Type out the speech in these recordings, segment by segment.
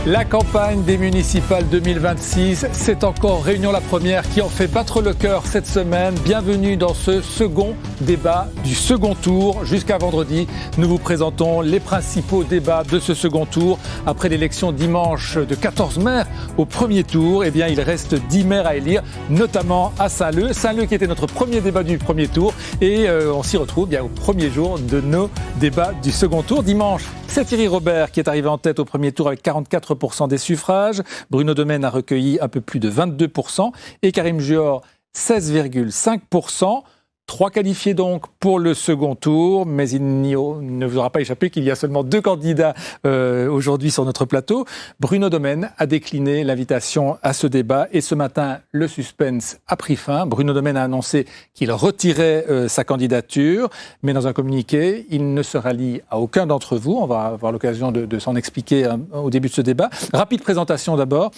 La campagne des municipales 2026, c'est encore Réunion la Première qui en fait battre le cœur cette semaine. Bienvenue dans ce second débat du second tour. Jusqu'à vendredi, nous vous présentons les principaux débats de ce second tour. Après l'élection dimanche de 14 maires au premier tour, eh bien, il reste 10 maires à élire, notamment à Saint-Leu. Saint-Leu qui était notre premier débat du premier tour. Et on s'y retrouve bien au premier jour de nos débats du second tour. Dimanche, c'est Thierry Robert qui est arrivé en tête au premier tour avec 44% des suffrages. Bruno Domaine a recueilli un peu plus de 22% et Karim Juhor 16,5%. 3 qualifiés donc pour le second tour, mais il ne vous aura pas échappé qu'il y a seulement 2 candidats aujourd'hui sur notre plateau. Bruno Domaine a décliné l'invitation à ce débat et ce matin, le suspense a pris fin. Bruno Domaine a annoncé qu'il retirait sa candidature, mais dans un communiqué, il ne se rallie à aucun d'entre vous. On va avoir l'occasion de s'en expliquer au début de ce débat. Rapide présentation d'abord.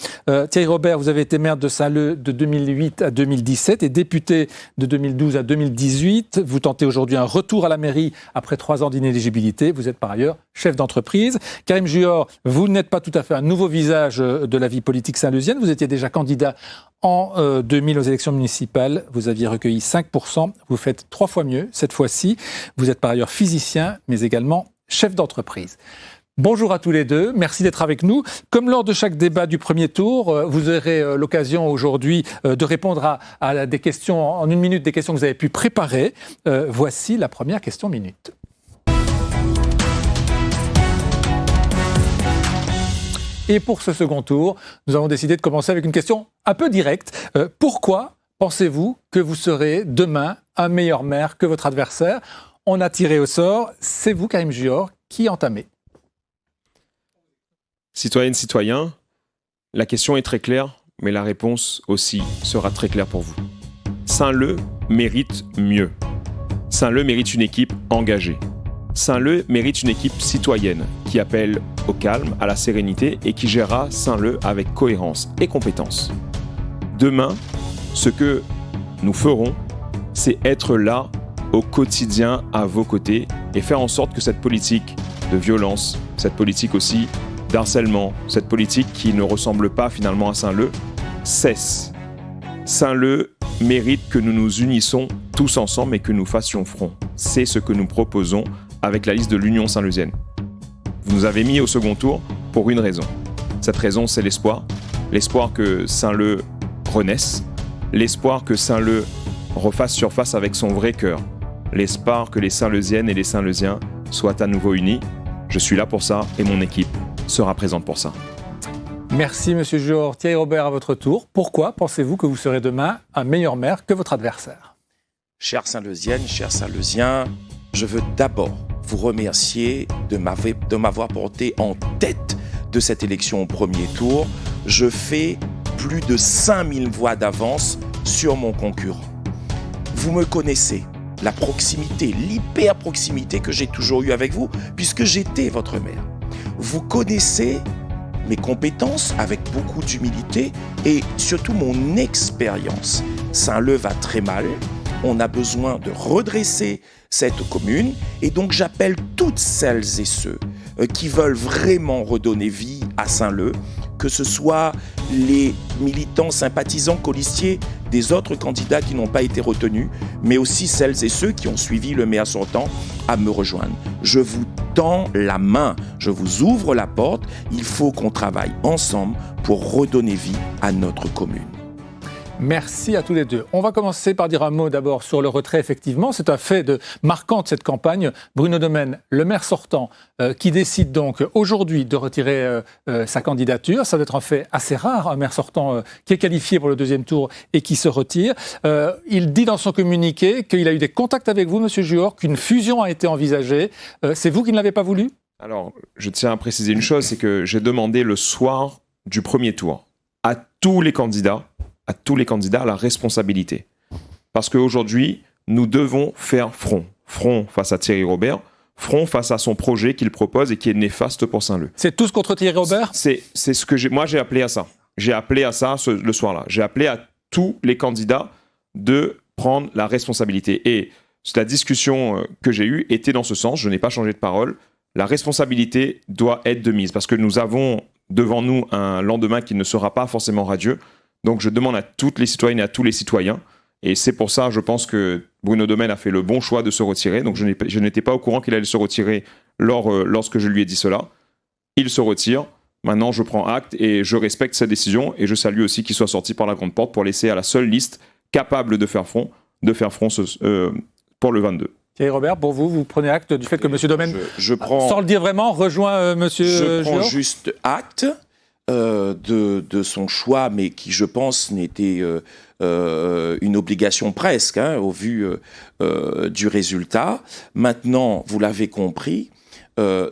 Thierry Robert, vous avez été maire de Saint-Leu de 2008 à 2017 et député de 2012 à 2018. Vous tentez aujourd'hui un retour à la mairie après 3 ans d'inéligibilité. Vous êtes par ailleurs chef d'entreprise. Karim Juhor, vous n'êtes pas tout à fait un nouveau visage de la vie politique saint-leusienne. Vous étiez déjà candidat en 2000 aux élections municipales. Vous aviez recueilli 5%. Vous faites 3 fois mieux cette fois-ci. Vous êtes par ailleurs physicien, mais également chef d'entreprise. Bonjour à tous les deux, merci d'être avec nous. Comme lors de chaque débat du premier tour, vous aurez l'occasion aujourd'hui de répondre à des questions en 1 minute, des questions que vous avez pu préparer. Voici la première question minute. Et pour ce second tour, nous avons décidé de commencer avec une question un peu directe. Pourquoi pensez-vous que vous serez demain un meilleur maire que votre adversaire ? On a tiré au sort, c'est vous, Karim Juhor, qui entamez. Citoyennes, citoyens, la question est très claire, mais la réponse aussi sera très claire pour vous. Saint-Leu mérite mieux. Saint-Leu mérite une équipe engagée. Saint-Leu mérite une équipe citoyenne qui appelle au calme, à la sérénité et qui gérera Saint-Leu avec cohérence et compétence. Demain, ce que nous ferons, c'est être là au quotidien à vos côtés et faire en sorte que cette politique de violence, cette politique aussi d'harcèlement, cette politique qui ne ressemble pas finalement à Saint-Leu, cesse. Saint-Leu mérite que nous nous unissions tous ensemble et que nous fassions front. C'est ce que nous proposons avec la liste de l'Union saint-leusienne. Vous nous avez mis au second tour pour une raison. Cette raison, c'est l'espoir. L'espoir que Saint-Leu renaisse. L'espoir que Saint-Leu refasse surface avec son vrai cœur. L'espoir que les Saint-Leusiennes et les Saint-Leusiens soient à nouveau unis. Je suis là pour ça et mon équipe sera présente pour ça. Merci Monsieur Juhor. Thierry Robert, à votre tour. Pourquoi pensez-vous que vous serez demain un meilleur maire que votre adversaire ? Chères Saint-Leusiennes, chers Saint-Leusiens, je veux d'abord vous remercier de m'avoir porté en tête de cette élection au premier tour. Je fais plus de 5000 voix d'avance sur mon concurrent. Vous me connaissez, la proximité, l'hyper-proximité que j'ai toujours eue avec vous, puisque j'étais votre maire. Vous connaissez mes compétences avec beaucoup d'humilité et surtout mon expérience. Saint-Leu va très mal, on a besoin de redresser cette commune et donc j'appelle toutes celles et ceux qui veulent vraiment redonner vie à Saint-Leu, que ce soit les militants sympathisants colistiers des autres candidats qui n'ont pas été retenus, mais aussi celles et ceux qui ont suivi le maire sortant à me rejoindre. Je vous tends la main, je vous ouvre la porte, il faut qu'on travaille ensemble pour redonner vie à notre commune. Merci à tous les deux. On va commencer par dire un mot d'abord sur le retrait, effectivement. C'est un fait marquant de cette campagne. Bruno Domaine, le maire sortant, qui décide donc aujourd'hui de retirer sa candidature. Ça doit être un fait assez rare, un maire sortant qui est qualifié pour le deuxième tour et qui se retire. Il dit dans son communiqué qu'il a eu des contacts avec vous, Monsieur Juhor, qu'une fusion a été envisagée. C'est vous qui ne l'avez pas voulu ? Alors, je tiens à préciser une chose, c'est que j'ai demandé le soir du premier tour à tous les candidats la responsabilité. Parce qu'aujourd'hui, nous devons faire front. Front face à Thierry Robert, front face à son projet qu'il propose et qui est néfaste pour Saint-Leu. C'est tous contre Thierry Robert ? C'est ce que moi j'ai appelé à ça. J'ai appelé à ça le soir-là. J'ai appelé à tous les candidats de prendre la responsabilité. Et la discussion que j'ai eue était dans ce sens. Je n'ai pas changé de parole. La responsabilité doit être de mise parce que nous avons devant nous un lendemain qui ne sera pas forcément radieux. Donc je demande à toutes les citoyennes et à tous les citoyens, et c'est pour ça, je pense que Bruno Domène a fait le bon choix de se retirer. Donc je n'étais pas au courant qu'il allait se retirer lorsque je lui ai dit cela. Il se retire. Maintenant, je prends acte et je respecte sa décision, et je salue aussi qu'il soit sorti par la grande porte pour laisser à la seule liste capable de faire front pour le 22. Thierry Robert, pour vous, vous prenez acte du fait que M. Domène, sans le dire vraiment, rejoint M. Je prends Juor juste acte de son choix, mais qui, je pense, n'était une obligation presque, au vu du résultat. Maintenant, vous l'avez compris,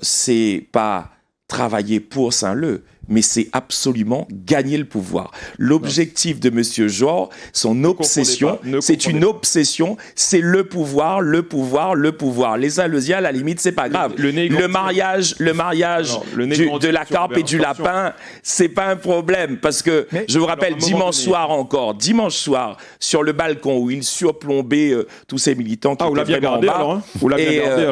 c'est pas travailler pour Saint-Leu, mais c'est absolument gagner le pouvoir. L'objectif de M. Juor, son obsession, c'est une obsession, c'est le pouvoir, le pouvoir, le pouvoir. Les Saint-Leusiens, à la limite, c'est pas grave. Le mariage de la carpe et du lapin, c'est pas un problème, parce que, je vous rappelle, dimanche soir, sur le balcon où il surplombait tous ces militants qui étaient vraiment en bas,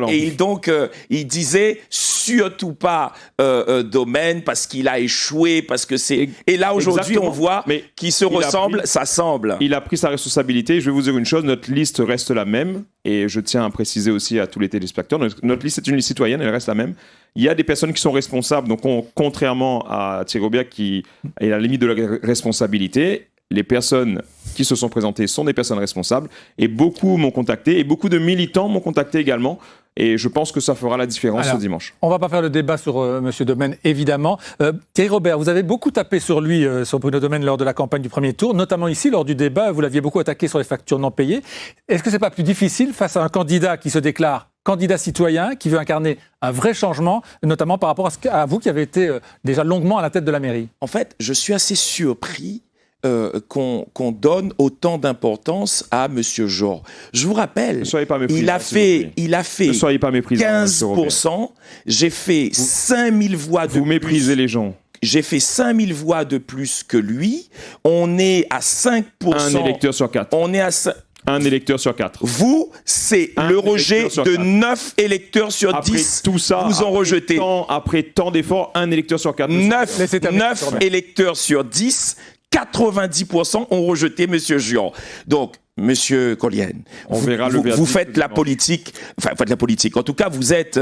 et donc, il disait surtout pas Domène, parce qu'il a échoué, parce que c'est... Et là, aujourd'hui, on voit qu'ils se ressemblent, ça semble. Il a pris sa responsabilité. Je vais vous dire une chose, notre liste reste la même, et je tiens à préciser aussi à tous les téléspectateurs, notre liste est une liste citoyenne, elle reste la même. Il y a des personnes qui sont responsables, donc contrairement à Thierry Robert qui est à la limite de la responsabilité, les personnes qui se sont présentées sont des personnes responsables, et beaucoup m'ont contacté, et beaucoup de militants m'ont contacté également. Et je pense que ça fera la différence ce dimanche. On ne va pas faire le débat sur M. Domène, évidemment. Thierry Robert, vous avez beaucoup tapé sur lui, sur Bruno Domène, lors de la campagne du premier tour, notamment ici, lors du débat, vous l'aviez beaucoup attaqué sur les factures non payées. Est-ce que ce n'est pas plus difficile face à un candidat qui se déclare candidat citoyen, qui veut incarner un vrai changement, notamment par rapport à vous qui avez été déjà longuement à la tête de la mairie? En fait, je suis assez surpris qu'on donne autant d'importance à M. Juor. Je vous rappelle, il a fait 15%, j'ai fait 5000 voix de plus. Vous méprisez les gens. J'ai fait 5000 voix de plus que lui. On est à 5%. Un électeur sur 4. On est à un électeur sur 4. Vous, c'est le rejet de 9 électeurs sur 10. Tout ça, vous en rejetez. Après tant d'efforts, un électeur sur 4. 9 électeurs sur 10. 90% ont rejeté M. Juor. Donc, Monsieur Collier, vous faites la politique, en tout cas, vous êtes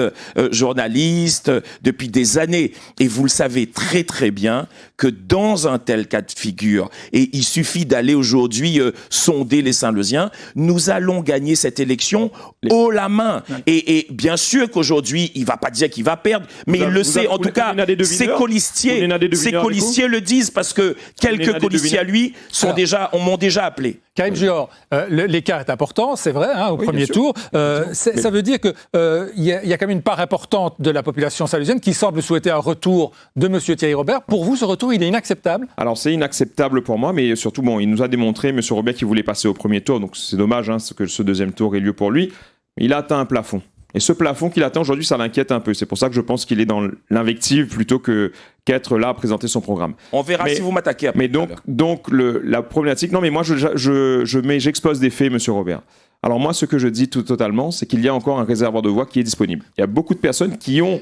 journaliste depuis des années, et vous le savez très très bien que dans un tel cas de figure, et il suffit d'aller aujourd'hui sonder les Saint-Leusiens, nous allons gagner cette élection haut la main. Et bien sûr qu'aujourd'hui, il ne va pas dire qu'il va perdre, mais il le sait. En tout cas, ses colistiers le disent, parce que quelques colistiers à lui m'ont déjà appelé. Karim Juor, l'écart est important, c'est vrai, au premier tour. Ça veut dire qu'il y a quand même une part importante de la population saint-leusienne qui semble souhaiter un retour de M. Thierry Robert. Pour vous, ce retour, il est inacceptable? Alors, c'est inacceptable pour moi, mais surtout, il nous a démontré, M. Robert, qu'il voulait passer au premier tour. Donc, c'est dommage que ce deuxième tour ait lieu pour lui. Il a atteint un plafond. Et ce plafond qu'il atteint aujourd'hui, ça l'inquiète un peu. C'est pour ça que je pense qu'il est dans l'invective plutôt qu'être là à présenter son programme. On verra si vous m'attaquez après. Mais donc la problématique... Non, mais moi, j'expose des faits, M. Robert. Alors moi, ce que je dis totalement, c'est qu'il y a encore un réservoir de voix qui est disponible. Il y a beaucoup de personnes qui ont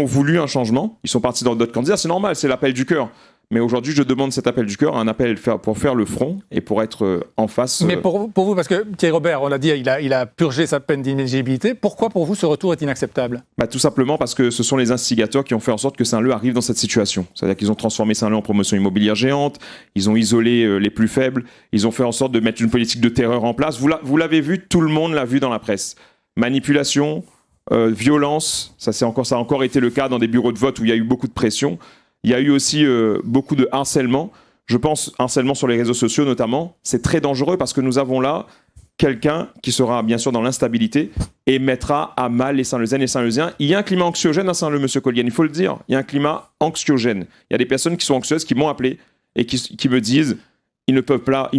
voulu un changement. Ils sont partis dans d'autres candidats. C'est normal, c'est l'appel du cœur. Mais aujourd'hui, je demande cet appel du cœur, un appel pour faire le front et pour être en face. Mais pour vous, parce que Thierry Robert, on l'a dit, il a purgé sa peine d'inéligibilité. Pourquoi pour vous ce retour est inacceptable? Tout simplement parce que ce sont les instigateurs qui ont fait en sorte que Saint-Leu arrive dans cette situation. C'est-à-dire qu'ils ont transformé Saint-Leu en promotion immobilière géante, ils ont isolé les plus faibles, ils ont fait en sorte de mettre une politique de terreur en place. Vous l'avez vu, tout le monde l'a vu dans la presse. Manipulation, violence, ça a encore été le cas dans des bureaux de vote où il y a eu beaucoup de pression. Il y a eu aussi beaucoup de harcèlement. Je pense harcèlement sur les réseaux sociaux notamment. C'est très dangereux parce que nous avons là quelqu'un qui sera bien sûr dans l'instabilité et mettra à mal les Saint-Leusiennes et Saint-Leusiens. Il y a un climat anxiogène à Saint-Leu, M. Collier, il faut le dire. Il y a un climat anxiogène. Il y a des personnes qui sont anxieuses, qui m'ont appelé et qui me disent ils ne peuvent pas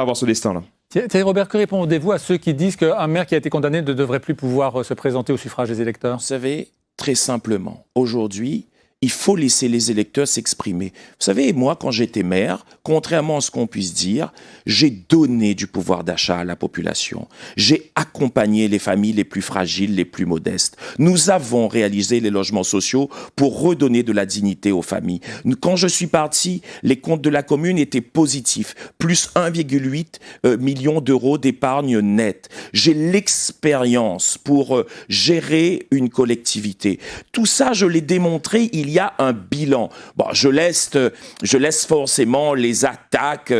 avoir ce destin-là. Thierry Robert, que répondez-vous à ceux qui disent qu'un maire qui a été condamné ne devrait plus pouvoir se présenter au suffrage des électeurs? Vous savez, très simplement, aujourd'hui, il faut laisser les électeurs s'exprimer. Vous savez, moi, quand j'étais maire, contrairement à ce qu'on puisse dire, j'ai donné du pouvoir d'achat à la population. J'ai accompagné les familles les plus fragiles, les plus modestes. Nous avons réalisé les logements sociaux pour redonner de la dignité aux familles. Quand je suis parti, les comptes de la commune étaient positifs, plus 1,8 million d'euros d'épargne nette. J'ai l'expérience pour gérer une collectivité. Tout ça, je l'ai démontré, il y a un bilan. Bon, je laisse forcément les attaques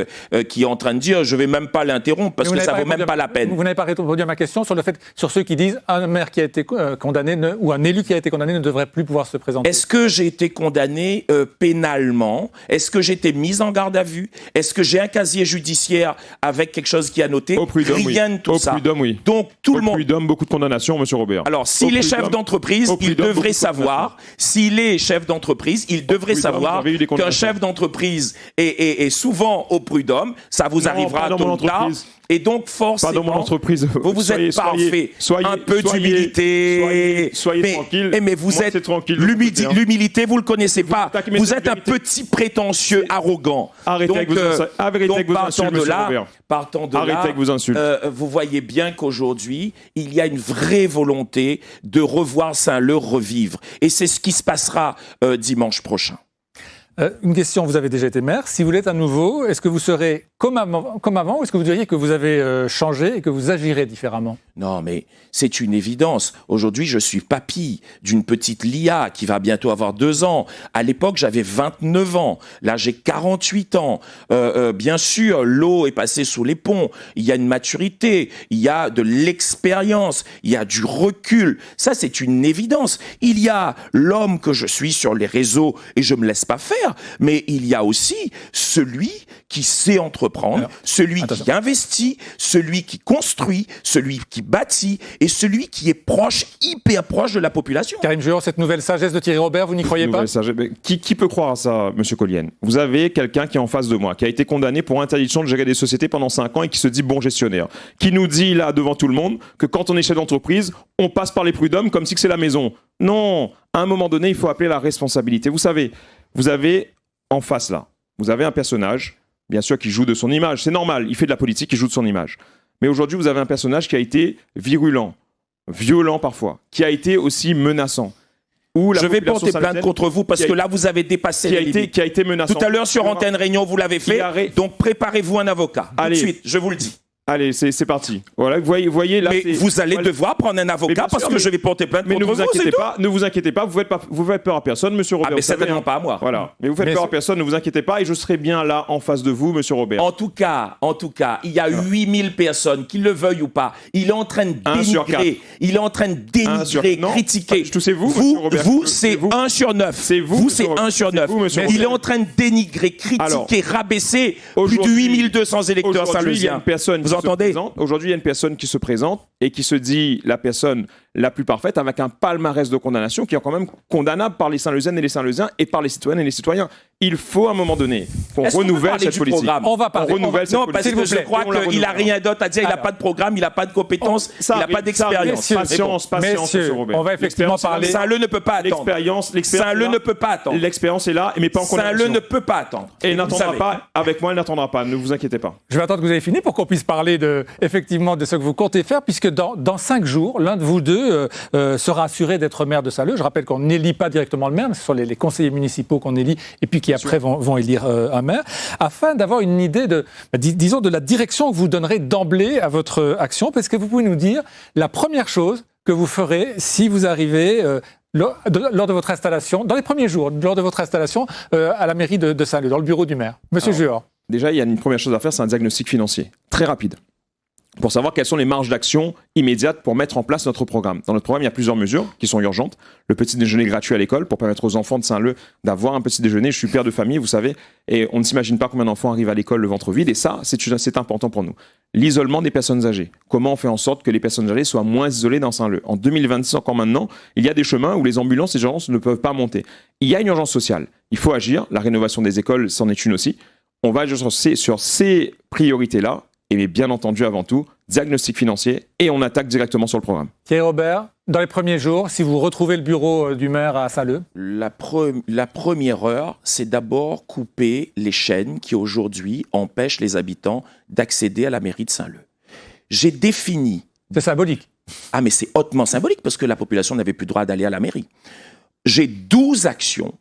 qui est en train de dire, je vais même pas l'interrompre parce que ça vaut même pas la peine. Vous n'avez pas répondu à ma question sur ceux qui disent un maire qui a été condamné ou un élu qui a été condamné ne devrait plus pouvoir se présenter. Est-ce que j'ai été condamné pénalement? Est-ce que j'ai été mis en garde à vue? Est-ce que j'ai un casier judiciaire avec quelque chose qui a noté? Rien de tout ça. Oui. Donc tout le monde. Prud'homme, beaucoup de condamnations, monsieur Robert. Alors, s'il est chef d'entreprise, il devrait savoir. S'il est chef d'entreprise, il devrait savoir qu'un chef d'entreprise est souvent au prud'homme. Ça vous arrivera tôt ou tard. Et donc, forcément, pas dans mon entreprise. Vous êtes parfait. Un peu d'humilité. Soyez tranquille. Mais vous êtes l'humilité, vous le connaissez pas. Vous êtes un petit prétentieux, arrogant. Arrêtez avec vos insultes, monsieur Robert. Partant de là, arrêtez avec vos insultes. Vous voyez bien qu'aujourd'hui, il y a une vraie volonté de revoir Saint-Leu revivre. Et c'est ce qui se passera dimanche prochain. Une question, vous avez déjà été maire. Si vous l'êtes à nouveau, est-ce que vous serez comme avant ou est-ce que vous diriez que vous avez changé et que vous agirez différemment? Non, mais c'est une évidence. Aujourd'hui, je suis papy d'une petite Lia qui va bientôt avoir 2 ans. À l'époque, j'avais 29 ans. Là, j'ai 48 ans. Bien sûr, l'eau est passée sous les ponts. Il y a une maturité, il y a de l'expérience, il y a du recul. Ça, c'est une évidence. Il y a l'homme que je suis sur les réseaux et je me laisse pas faire. Mais il y a aussi celui qui sait entreprendre, celui qui investit, celui qui construit, celui qui bâtit et celui qui est proche, hyper proche de la population. Karim Juan, cette nouvelle sagesse de Thierry Robert, vous n'y croyez pas? Qui peut croire à ça, monsieur Collienne? Vous avez quelqu'un qui est en face de moi, qui a été condamné pour interdiction de gérer des sociétés pendant 5 ans et qui se dit bon gestionnaire, qui nous dit là devant tout le monde que quand on est chef d'entreprise, on passe par les prud'hommes comme si c'est la maison. Non, à un moment donné, il faut appeler la responsabilité. Vous savez, vous avez en face là, vous avez un personnage, bien sûr, qui joue de son image. C'est normal, il fait de la politique, il joue de son image. Mais aujourd'hui, vous avez un personnage qui a été virulent, violent parfois, qui a été aussi menaçant. Je vais porter plainte contre vous parce que là, vous avez dépassé les limites. Qui a été menaçant. Tout à l'heure, sur Antenne Réunion, vous l'avez fait. Donc, préparez-vous un avocat. Tout de suite, je vous le dis. Allez, c'est parti. Voilà, vous voyez là. Mais vous allez devoir prendre un avocat parce que je vais porter plainte contre vous. Ne vous inquiétez pas, vous faites peur à personne, monsieur Robert. Mais certainement pas à moi. Voilà. Mais vous faites peur à personne, ne vous inquiétez pas, et je serai bien là en face de vous, monsieur Robert. En tout cas, il y a 8000 personnes, qu'ils le veuillent ou pas. Il est en train de dénigrer. Il est en train de dénigrer, critiquer. C'est vous, monsieur Robert. Vous, c'est 1 sur 9. C'est vous. Vous, c'est 1 sur 9. Il est en train de dénigrer, critiquer, rabaisser plus de 8200 électeurs saint-leusiens. Vous entendez? Aujourd'hui, il y a une personne qui se présente et qui se dit la personne la plus parfaite avec un palmarès de condamnation qui est quand même condamnable par les Saint-Leusiennes et les Saint-Leusiens et par les citoyennes et les citoyens. Il faut à un moment donné qu'on renouvelle cette politique. On va parler. Non, parce que je crois qu'il n'a rien d'autre à dire. Il n'a pas de programme, il n'a pas de compétences, il n'a pas d'expérience. Patience, monsieur Robert. On va effectivement parler. Saint-Leu ne peut pas attendre. Saint-Leu ne peut pas attendre. L'expérience est là, mais pas en condamnation. Saint-Leu ne peut pas attendre. Et il n'attendra pas. Avec moi, il n'attendra pas. Ne vous inquiétez pas. Je vais attendre que vous ayez fini pour qu'on puisse parler effectivement de ce que vous comptez faire, puisque dans 5 jours, l'un de vous deux sera assuré d'être maire de Saint-Leu. Je rappelle qu'on n'élit pas directement le maire, mais ce sont les conseillers municipaux qu'on élit et puis qui après vont élire un maire, afin d'avoir une idée disons, de la direction que vous donnerez d'emblée à votre action. Est-ce que vous pouvez nous dire la première chose que vous ferez si vous arrivez lors de votre installation, dans les premiers jours, lors de votre installation à la mairie de Saint-Leu, dans le bureau du maire? Monsieur Juan. Déjà, il y a une première chose à faire, c'est un diagnostic financier, très rapide, pour savoir quelles sont les marges d'action immédiates pour mettre en place notre programme. Dans notre programme, il y a plusieurs mesures qui sont urgentes. Le petit déjeuner gratuit à l'école pour permettre aux enfants de Saint-Leu d'avoir un petit déjeuner. Je suis père de famille, vous savez, et on ne s'imagine pas combien d'enfants arrivent à l'école le ventre vide, et ça, c'est important pour nous. L'isolement des personnes âgées. Comment on fait en sorte que les personnes âgées soient moins isolées dans Saint-Leu? En 2026, encore maintenant, il y a des chemins où les ambulances et les urgences ne peuvent pas monter. Il y a une urgence sociale. Il faut agir. La rénovation des écoles, c'en est une aussi. On va agir sur ces priorités-là. et bien entendu, avant tout, diagnostic financier et on attaque directement sur le programme. Thierry Robert, dans les premiers jours, si vous retrouvez le bureau du maire à Saint-Leu? La première heure, c'est d'abord couper les chaînes qui aujourd'hui empêchent les habitants d'accéder à la mairie de Saint-Leu. J'ai défini... C'est symbolique. Ah, mais c'est hautement symbolique parce que la population n'avait plus le droit d'aller à la mairie. J'ai 12 actions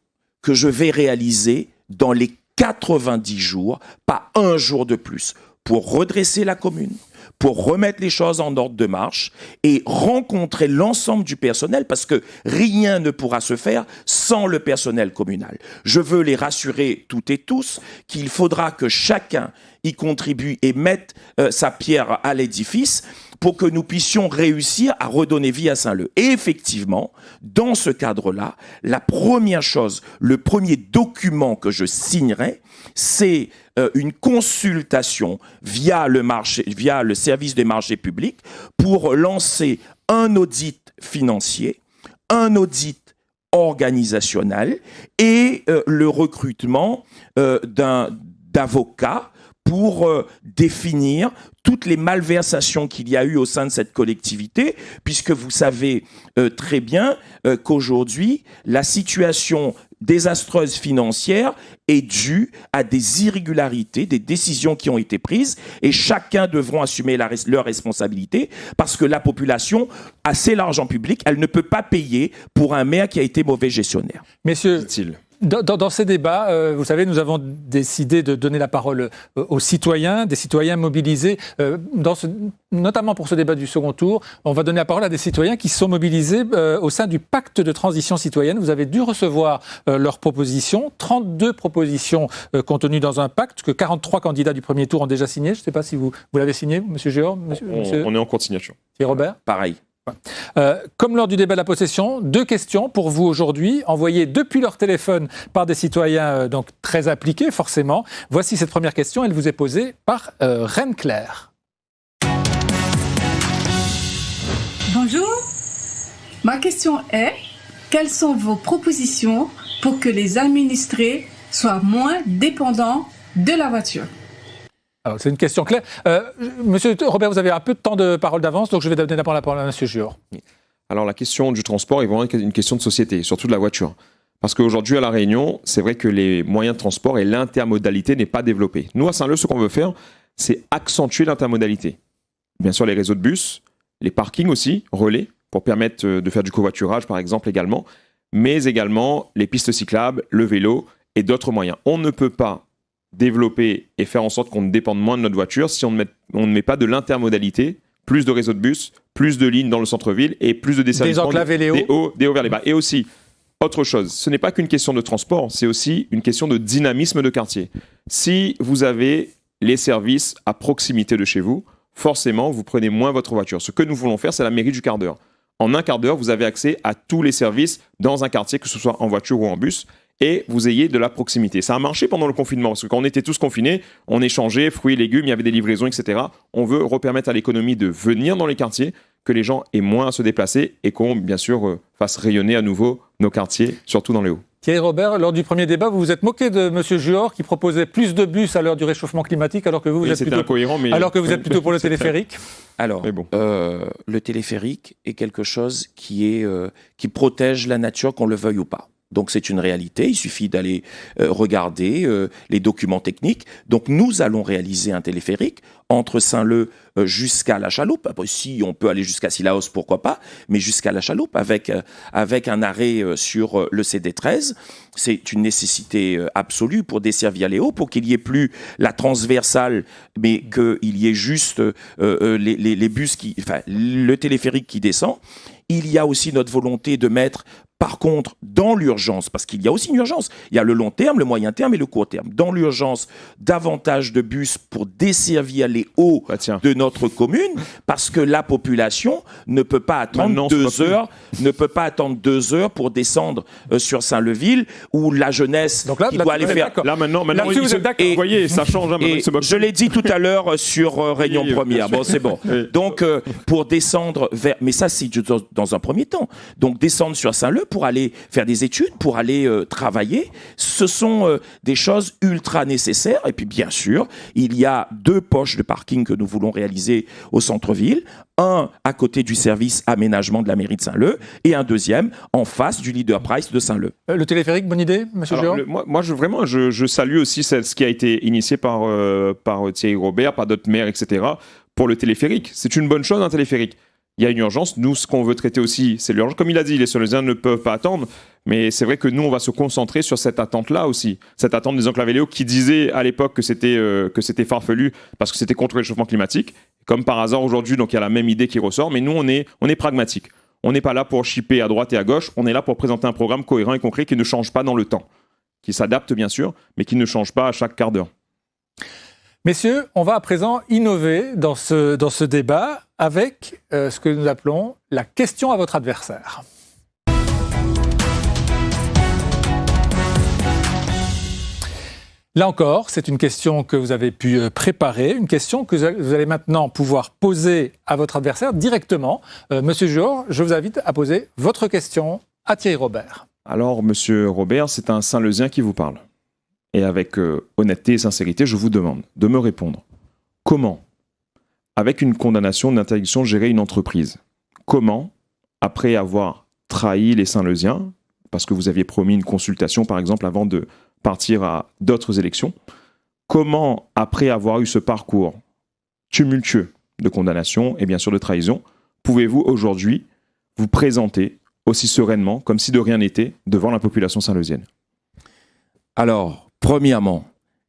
que je vais réaliser dans les 90 jours, pas un jour de plus, pour redresser la commune, pour remettre les choses en ordre de marche et rencontrer l'ensemble du personnel parce que rien ne pourra se faire sans le personnel communal. Je veux les rassurer toutes et tous qu'il faudra que chacun y contribue et mette sa pierre à l'édifice pour que nous puissions réussir à redonner vie à Saint-Leu. Et effectivement, dans ce cadre-là, la première chose, le premier document que je signerai, c'est une consultation via le service des marchés publics pour lancer un audit financier, un audit organisationnel et le recrutement d'avocats pour définir toutes les malversations qu'il y a eu au sein de cette collectivité, puisque vous savez très bien qu'aujourd'hui, la situation désastreuse financière est due à des irrégularités, des décisions qui ont été prises, et chacun devront assumer leur responsabilité, parce que la population, assez l'argent public, elle ne peut pas payer pour un maire qui a été mauvais gestionnaire. Messieurs, dans ces débats, vous savez, nous avons décidé de donner la parole aux citoyens, des citoyens mobilisés, notamment pour ce débat du second tour. On va donner la parole à des citoyens qui sont mobilisés au sein du pacte de transition citoyenne. Vous avez dû recevoir leurs propositions, 32 propositions contenues dans un pacte que 43 candidats du premier tour ont déjà signé. Je ne sais pas si vous l'avez signé, M. Géor. On est en cours de signature. Et Robert ? Pareil. Comme lors du débat de la possession, 2 questions pour vous aujourd'hui, envoyées depuis leur téléphone par des citoyens donc très impliqués forcément. Voici cette première question, elle vous est posée par Reine Claire. Bonjour, ma question est, quelles sont vos propositions pour que les administrés soient moins dépendants de la voiture ? Alors, c'est une question claire. Monsieur Robert, vous avez un peu de temps de parole d'avance, donc je vais donner la parole à Monsieur Géor. Alors la question du transport est vraiment une question de société, surtout de la voiture. Parce qu'aujourd'hui à La Réunion, c'est vrai que les moyens de transport et l'intermodalité n'est pas développée. Nous à Saint-Leu, ce qu'on veut faire, c'est accentuer l'intermodalité. Bien sûr les réseaux de bus, les parkings aussi, relais, pour permettre de faire du covoiturage par exemple également, mais également les pistes cyclables, le vélo et d'autres moyens. On ne peut pas développer et faire en sorte qu'on dépende moins de notre voiture si on ne met pas de l'intermodalité, plus de réseaux de bus, plus de lignes dans le centre-ville et plus de desservissements des hauts vers les bas. Et aussi, autre chose, ce n'est pas qu'une question de transport, c'est aussi une question de dynamisme de quartier. Si vous avez les services à proximité de chez vous, forcément, vous prenez moins votre voiture. Ce que nous voulons faire, c'est la mairie du quart d'heure. En un quart d'heure, vous avez accès à tous les services dans un quartier, que ce soit en voiture ou en bus, et vous ayez de la proximité. Ça a marché pendant le confinement, parce que quand on était tous confinés, on échangeait fruits et légumes, il y avait des livraisons, etc. On veut repermettre à l'économie de venir dans les quartiers, que les gens aient moins à se déplacer et qu'on, bien sûr, fasse rayonner à nouveau nos quartiers, surtout dans les hauts. Thierry Robert, lors du premier débat, vous vous êtes moqué de M. Géor qui proposait plus de bus à l'heure du réchauffement climatique, alors que vous êtes plutôt pour le téléphérique. Alors, le téléphérique est quelque chose qui protège la nature, qu'on le veuille ou pas. Donc c'est une réalité, il suffit d'aller regarder les documents techniques. Donc nous allons réaliser un téléphérique entre Saint-Leu jusqu'à la Chaloupe. Après, si on peut aller jusqu'à Sillaos, pourquoi pas, mais jusqu'à la Chaloupe avec un arrêt sur le CD13. C'est une nécessité absolue pour desservir les hauts, pour qu'il n'y ait plus la transversale, mais qu'il y ait juste les bus le téléphérique qui descend. Il y a aussi notre volonté de mettre, par contre, dans l'urgence, parce qu'il y a aussi une urgence, il y a le long terme, le moyen terme et le court terme. Dans l'urgence, davantage de bus pour desservir les hauts de notre commune, parce que la population ne peut pas attendre 2 heures, pour descendre sur Saint-Leville, où la jeunesse qui doit aller faire... Là, maintenant vous êtes d'accord. Vous voyez, ça change. Je l'ai dit tout à l'heure sur Réunion Première. Bon, c'est bon. Donc, pour descendre vers... Mais ça, c'est dans un premier temps. Donc, descendre sur Saint-Leu pour aller faire des études, pour aller travailler. Ce sont des choses ultra nécessaires. Et puis, bien sûr, il y a 2 poches de parking que nous voulons réaliser au centre-ville. Un à côté du service aménagement de la mairie de Saint-Leu et un deuxième en face du Leader Price de Saint-Leu. Le téléphérique, bonne idée, monsieur Géant? Moi, je salue aussi ce qui a été initié par Thierry Robert, par d'autres maires, etc. pour le téléphérique. C'est une bonne chose, un téléphérique. Il y a une urgence. Nous, ce qu'on veut traiter aussi, c'est l'urgence. Comme il a dit, les Saint-Leusiens ne peuvent pas attendre. Mais c'est vrai que nous, on va se concentrer sur cette attente-là aussi. Cette attente des enclaves Léo qui disaient à l'époque que c'était farfelu parce que c'était contre le réchauffement climatique. Comme par hasard, aujourd'hui, donc il y a la même idée qui ressort. Mais nous, on est pragmatique. On n'est pas là pour chipper à droite et à gauche. On est là pour présenter un programme cohérent et concret qui ne change pas dans le temps. Qui s'adapte, bien sûr, mais qui ne change pas à chaque quart d'heure. Messieurs, on va à présent innover dans ce débat avec ce que nous appelons la question à votre adversaire. Là encore, c'est une question que vous avez pu préparer, une question que vous allez maintenant pouvoir poser à votre adversaire directement. Monsieur Géant, je vous invite à poser votre question à Thierry Robert. Alors, monsieur Robert, c'est un Saint-Leusien qui vous parle. Et avec honnêteté et sincérité, je vous demande de me répondre. Comment, avec une condamnation d'interdiction, gérer une entreprise? Comment, après avoir trahi les Saint-Leusiens, parce que vous aviez promis une consultation, par exemple, avant de partir à d'autres élections, comment, après avoir eu ce parcours tumultueux de condamnation et bien sûr de trahison, pouvez-vous aujourd'hui vous présenter aussi sereinement, comme si de rien n'était, devant la population saint-leusienne? Alors, premièrement,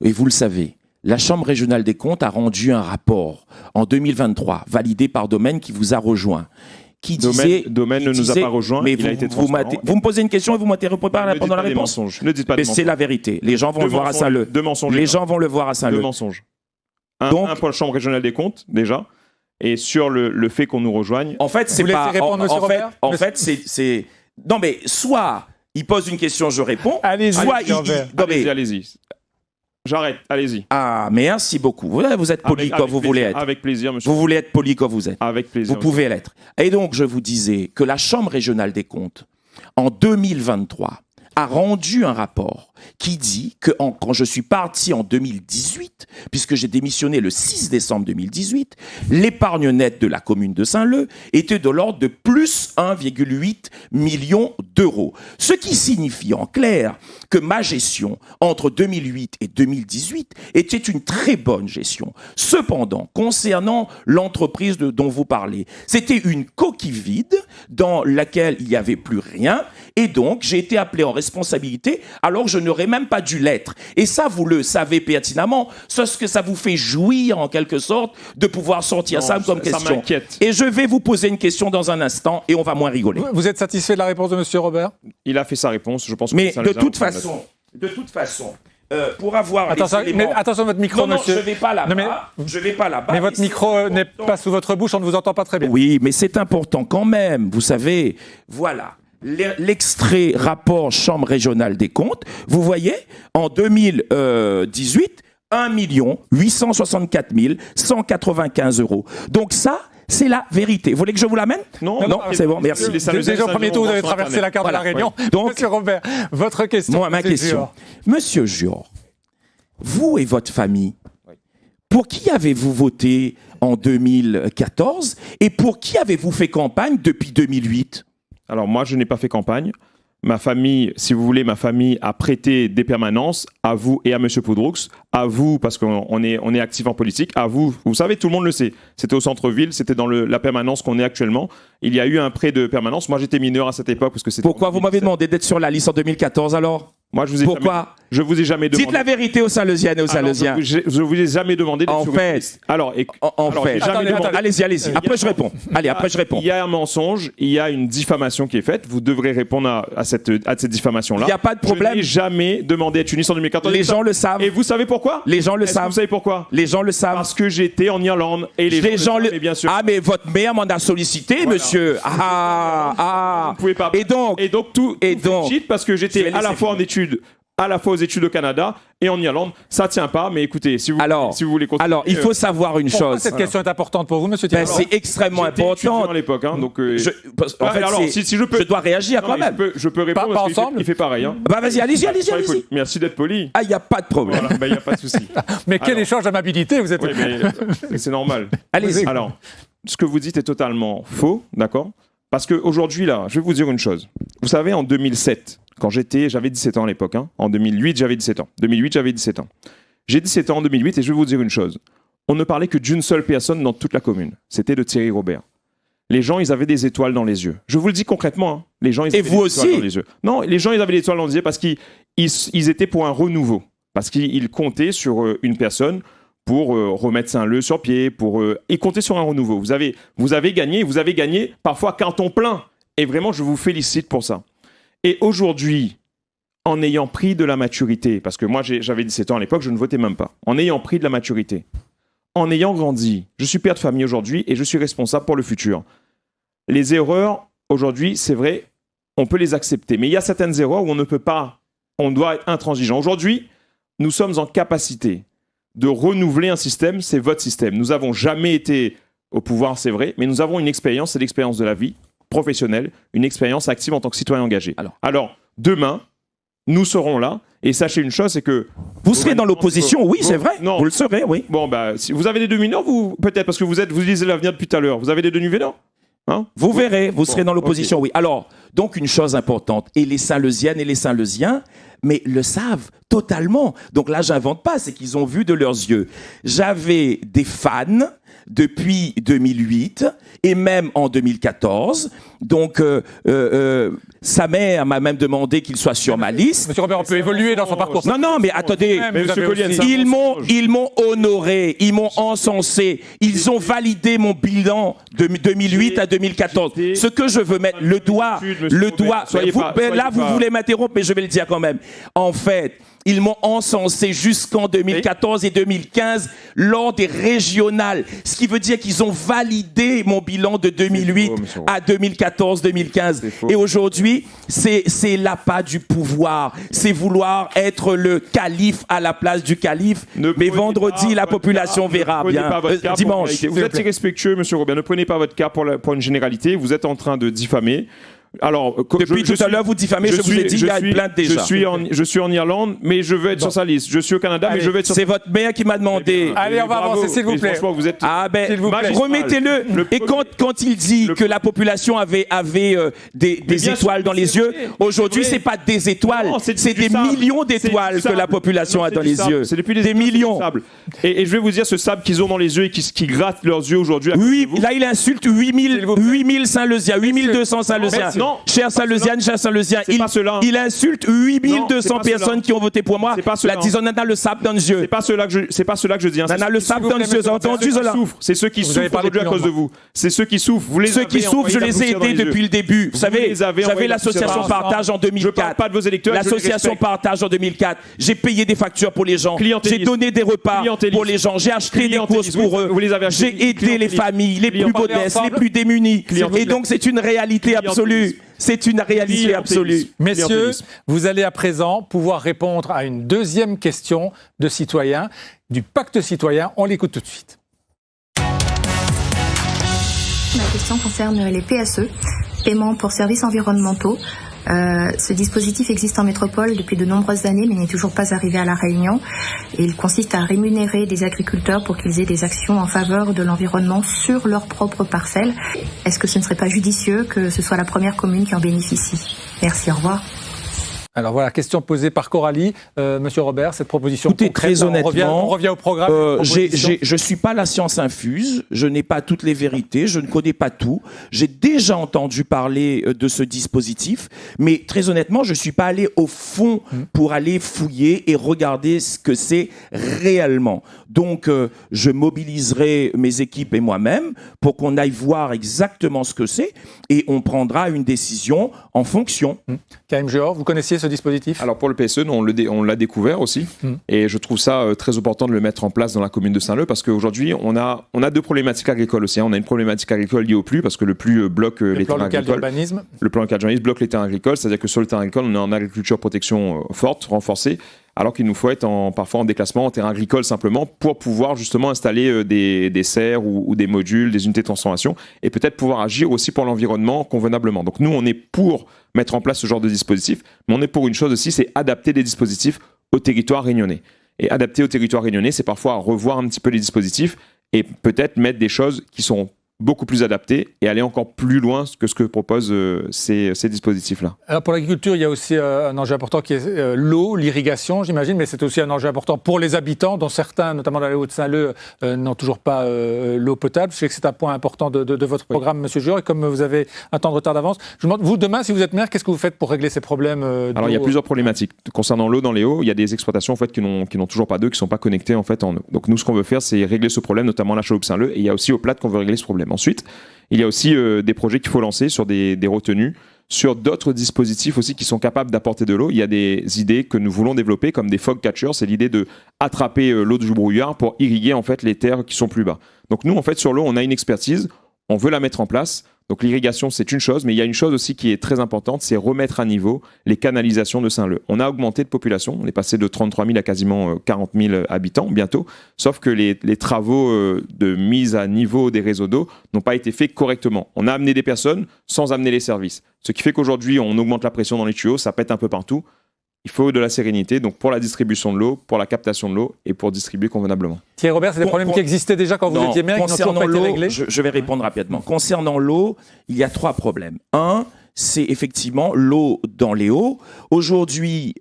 et vous le savez, la Chambre régionale des comptes a rendu un rapport en 2023, validé par Domaine, qui vous a rejoint. Domaine ne nous a pas rejoint, mais il a été transparent. vous me posez une question et vous m'interrompez pas pendant la réponse. Ne dites pas de mensonges. C'est la vérité. Les gens vont le voir à Saint-Leu. Les gens vont le voir à Saint-Leu. Deux mensonges. Un pour la Chambre régionale des comptes, déjà. Et sur le fait qu'on nous rejoigne. En fait, c'est pas. En fait, c'est. Non, mais soit il pose une question, je réponds. Allez-y. Allez-y. J'arrête, allez-y. Ah, merci beaucoup. Vous êtes poli comme vous voulez être. Avec plaisir, monsieur. Vous voulez être poli comme vous êtes. Avec plaisir. Vous pouvez l'être. Et donc, je vous disais que la Chambre régionale des comptes, en 2023, a rendu un rapport qui dit que quand je suis parti en 2018, puisque j'ai démissionné le 6 décembre 2018, l'épargne nette de la commune de Saint-Leu était de l'ordre de plus 1,8 million d'euros. Ce qui signifie en clair que ma gestion entre 2008 et 2018 était une très bonne gestion. Cependant, concernant l'entreprise dont vous parlez, c'était une coquille vide dans laquelle il n'y avait plus rien et donc j'ai été appelé en responsabilité alors que je n'aurais même pas dû l'être. Et ça, vous le savez pertinemment, ce que ça vous fait jouir en quelque sorte de pouvoir sortir ça comme question. Ça m'inquiète. Et je vais vous poser une question dans un instant et on va moins rigoler. Vous êtes satisfait de la réponse de monsieur Robert? Il a fait sa réponse, je pense. Mais de toute façon, pour avoir attention votre micro, monsieur. Je vais pas là-bas. Je vais pas là-bas. Mais votre micro n'est pas sous votre bouche, on ne vous entend pas très bien. Oui, mais c'est important quand même. Vous savez, voilà. L'extrait rapport Chambre régionale des comptes, vous voyez, en 2018, 1 864 195 euros. Donc ça, c'est la vérité. Vous voulez que je vous l'amène? Non, c'est bon, merci. Déjà au premier tour, vous avez traversé la carte de la Réunion. Ouais. Donc, monsieur Robert, votre question. Moi, ma question. Monsieur Géant, vous et votre famille, pour qui avez-vous voté en 2014 et pour qui avez-vous fait campagne depuis 2008? Alors moi, je n'ai pas fait campagne. Ma famille, si vous voulez, a prêté des permanences à vous et à monsieur Poudroux. À vous, parce qu'on est actif en politique. À vous, vous savez, tout le monde le sait. C'était au centre-ville, c'était dans la permanence qu'on est actuellement. Il y a eu un prêt de permanence. Moi, j'étais mineur à cette époque. Parce que c'était. Pourquoi vous m'avez demandé d'être sur la liste en 2014 alors? Moi, je vous ai jamais demandé. Dites la vérité aux Saint-Leusiennes et aux Saint-Leusiens. Je vous ai jamais demandé d'être sur une liste. Allez-y. Après, je réponds. Il y a un mensonge, il y a une diffamation qui est faite. Vous devrez répondre à cette diffamation-là. Il n'y a pas de problème. Je n'ai jamais demandé d'être une liste en 2014. Les gens le savent. Et vous savez pourquoi? Les gens le savent. Vous savez pourquoi? Les gens le savent. Parce que j'étais en Irlande et les gens le savent, bien sûr. Ah, mais votre maire m'en a sollicité, voilà. Monsieur. Vous pouvez pas. Et donc, tout cheat parce que j'étais à la fois en études à la fois aux études au Canada et en Irlande. Ça tient pas, mais écoutez, si vous voulez continuer... Alors, il faut savoir une Pourquoi chose. cette question est importante pour vous, monsieur Thierry? C'est extrêmement important. À l'époque, hein, donc... je dois réagir quand même. Je peux répondre pas parce ensemble. qu'il fait pareil. Hein. Bah vas-y, allez-y. Merci d'être poli. Ah, il n'y a pas de problème. Voilà, il n'y a pas de souci. Mais quel échange d'amabilité vous êtes... Oui, mais c'est normal. Allez-y. Alors, ce que vous dites est totalement faux, d'accord? Parce qu'aujourd'hui, là, je vais vous dire une chose. Vous savez, en 2007, quand j'avais 17 ans à l'époque, hein, en 2008, j'avais 17 ans. 2008, j'avais 17 ans. J'ai 17 ans en 2008 et je vais vous dire une chose. On ne parlait que d'une seule personne dans toute la commune. C'était de Thierry Robert. Les gens, ils avaient des étoiles dans les yeux. Je vous le dis concrètement. Hein. Les gens, ils avaient des étoiles dans les yeux. Non, les gens, ils avaient des étoiles dans les yeux parce qu'ils étaient pour un renouveau. Parce qu'ils comptaient sur une personne pour remettre Saint-Leu sur pied, et compter sur un renouveau. Vous avez gagné parfois carton plein. Et vraiment, je vous félicite pour ça. Et aujourd'hui, en ayant pris de la maturité, parce que moi j'avais 17 ans à l'époque, je ne votais même pas, en ayant pris de la maturité, en ayant grandi, je suis père de famille aujourd'hui et je suis responsable pour le futur. Les erreurs, aujourd'hui, c'est vrai, on peut les accepter, mais il y a certaines erreurs où on ne peut pas, on doit être intransigeant. Aujourd'hui, nous sommes en capacité de renouveler un système, c'est votre système. Nous n'avons jamais été au pouvoir, c'est vrai, mais nous avons une expérience, c'est l'expérience de la vie professionnelle, une expérience active en tant que citoyen engagé. Alors demain, nous serons là, et sachez une chose, c'est que... Vous serez dans l'opposition, oui, c'est vrai. Non. Vous le serez, oui. Bon, si vous avez des dominants, peut-être, parce que vous lisez l'avenir depuis tout à l'heure, vous avez des dominants, hein? Vous verrez, vous serez dans l'opposition, oui. Alors, donc une chose importante, et les Saint-Leusiennes et les Saint-Leusiens, mais le savent totalement. Donc là, j'invente pas, c'est qu'ils ont vu de leurs yeux. J'avais des fans depuis 2008 et même en 2014. Donc, sa mère m'a même demandé qu'il soit sur ma liste. Monsieur Robert, on peut évoluer dans son parcours. Non, mais attendez. Ils m'ont honoré, ils m'ont encensé, ils ont validé mon bilan de 2008 à 2014. Ce que je veux mettre, le doigt. Vous voulez m'interrompre, mais je vais le dire quand même. En fait, ils m'ont encensé jusqu'en 2014 et 2015 lors des régionales. Ce qui veut dire qu'ils ont validé mon bilan de 2008 à 2014-2015. Et aujourd'hui, c'est l'appât du pouvoir. C'est vouloir être le calife à la place du calife. Mais vendredi, la population verra bien. Dimanche. Vous êtes irrespectueux, monsieur Robert. Ne prenez pas votre cas pour une généralité. Vous êtes en train de diffamer. Alors, depuis tout à l'heure, vous diffamez, je vous ai dit, il y a une plainte déjà. Je suis en Irlande, mais je veux être sur sa liste. Je suis au Canada, mais je veux être sur sa liste. C'est votre maire qui m'a demandé. Allez, on va avancer, s'il vous plaît. Franchement, vous êtes... remettez-le. Et quand il dit que la population avait des étoiles dans les yeux, aujourd'hui, c'est pas des étoiles, c'est des millions d'étoiles que la population a dans les yeux. C'est depuis des millions. Et je vais vous dire, ce sable qu'ils ont dans les yeux et qui grattent leurs yeux aujourd'hui. Oui, là, il insulte 8000 Saint-Leusiens, 8200 Saint-Leusiens. Non, chers Saint-Leusiennes, il insulte 8200 personnes qui ont voté pour moi. La disons, Nana le sable dans les yeux. C'est pas cela que je dis. Nana le sable dans les yeux. Entendu cela. C'est ceux qui souffrent aujourd'hui à cause de vous. C'est ceux qui souffrent. Ceux qui souffrent, je les ai aidés depuis le début. Vous savez, j'avais l'association Partage en 2004. Je parle pas de vos électeurs. L'association Partage en 2004. J'ai payé des factures pour les gens. J'ai donné des repas pour les gens. J'ai acheté des courses pour eux. J'ai aidé les familles les plus modestes, les plus démunies. Et donc, c'est une réalité absolue. C'est une réalité absolue. Messieurs, vous allez à présent pouvoir répondre à une deuxième question de citoyens, du pacte citoyen. On l'écoute tout de suite. Ma question concerne les PSE, paiements pour services environnementaux. Ce dispositif existe en métropole depuis de nombreuses années, mais n'est toujours pas arrivé à La Réunion. Et il consiste à rémunérer des agriculteurs pour qu'ils aient des actions en faveur de l'environnement sur leur propre parcelle. Est-ce que ce ne serait pas judicieux que ce soit la première commune qui en bénéficie? Merci, au revoir. Alors voilà, question posée par Coralie. Monsieur Robert, cette proposition concrète, très honnêtement, on revient au programme. Je suis pas la science infuse, je n'ai pas toutes les vérités, je ne connais pas tout. J'ai déjà entendu parler de ce dispositif, mais très honnêtement, je suis pas allé au fond pour aller fouiller et regarder ce que c'est réellement. Donc, je mobiliserai mes équipes et moi-même pour qu'on aille voir exactement ce que c'est et on prendra une décision en fonction. Karim Jor, vous connaissiez ce dispositif? Alors pour le PSE, on l'a découvert aussi et je trouve ça très important de le mettre en place dans la commune de Saint-Leu parce qu'aujourd'hui, on a deux problématiques agricoles aussi. On a une problématique agricole liée au PLU parce que le PLU bloque les terrains agricoles. Le plan local d'urbanisme bloque les terrains agricoles, c'est-à-dire que sur le terrain agricole, on est en agriculture protection forte, renforcée, alors qu'il nous faut être parfois en déclassement en terrain agricole simplement pour pouvoir justement installer des serres ou des modules, des unités de transformation et peut-être pouvoir agir aussi pour l'environnement convenablement. Donc nous, on est pour mettre en place ce genre de dispositif, mais on est pour une chose aussi, c'est adapter les dispositifs au territoire réunionnais. Et adapter au territoire réunionnais, c'est parfois revoir un petit peu les dispositifs et peut-être mettre des choses qui sont beaucoup plus adapté et aller encore plus loin que ce que proposent ces dispositifs-là. Alors pour l'agriculture, il y a aussi un enjeu important qui est l'eau, l'irrigation, j'imagine, mais c'est aussi un enjeu important pour les habitants, dont certains, notamment dans les Hauts-de-Saint-Leu, n'ont toujours pas l'eau potable. Je sais que c'est un point important de votre programme, Monsieur Jor, et comme vous avez un temps de retard d'avance, je vous demande, vous, demain, si vous êtes maire, qu'est-ce que vous faites pour régler ces problèmes Alors il y a plusieurs problématiques. Concernant l'eau dans les Hauts, il y a des exploitations en fait, qui n'ont toujours pas d'eau, qui ne sont pas connectées en fait, en eau. Donc nous, ce qu'on veut faire, c'est régler ce problème, notamment la Chaloupe-Saint-Leu, et il y a aussi au Plate qu'on veut régler ce problème. Ensuite, il y a aussi des projets qu'il faut lancer sur des retenues, sur d'autres dispositifs aussi qui sont capables d'apporter de l'eau. Il y a des idées que nous voulons développer comme des fog catchers, c'est l'idée de attraper l'eau du brouillard pour irriguer en fait les terres qui sont plus bas. Donc nous en fait sur l'eau, on a une expertise, on veut la mettre en place. Donc l'irrigation, c'est une chose, mais il y a une chose aussi qui est très importante, c'est remettre à niveau les canalisations de Saint-Leu. On a augmenté de population, on est passé de 33 000 à quasiment 40 000 habitants bientôt, sauf que les travaux de mise à niveau des réseaux d'eau n'ont pas été faits correctement. On a amené des personnes sans amener les services. Ce qui fait qu'aujourd'hui, on augmente la pression dans les tuyaux, ça pète un peu partout. Il faut de la sérénité, donc pour la distribution de l'eau, pour la captation de l'eau et pour distribuer convenablement. Thierry Robert, c'est des problèmes qui existaient déjà quand vous étiez maire et qui n'ont toujours pas été réglés? Je vais répondre rapidement. Concernant l'eau, il y a 3 problèmes. Un, c'est effectivement l'eau dans les Hauts. Aujourd'hui,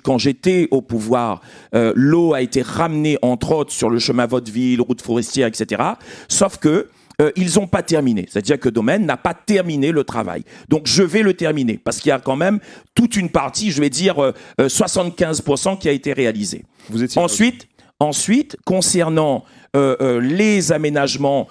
quand j'étais au pouvoir, l'eau a été ramenée entre autres sur le chemin Vaudeville, route forestière, etc. Sauf que ils n'ont pas terminé. C'est-à-dire que Domaine n'a pas terminé le travail. Donc, je vais le terminer parce qu'il y a quand même toute une partie, je vais dire 75% qui a été réalisée. Ensuite, concernant les aménagements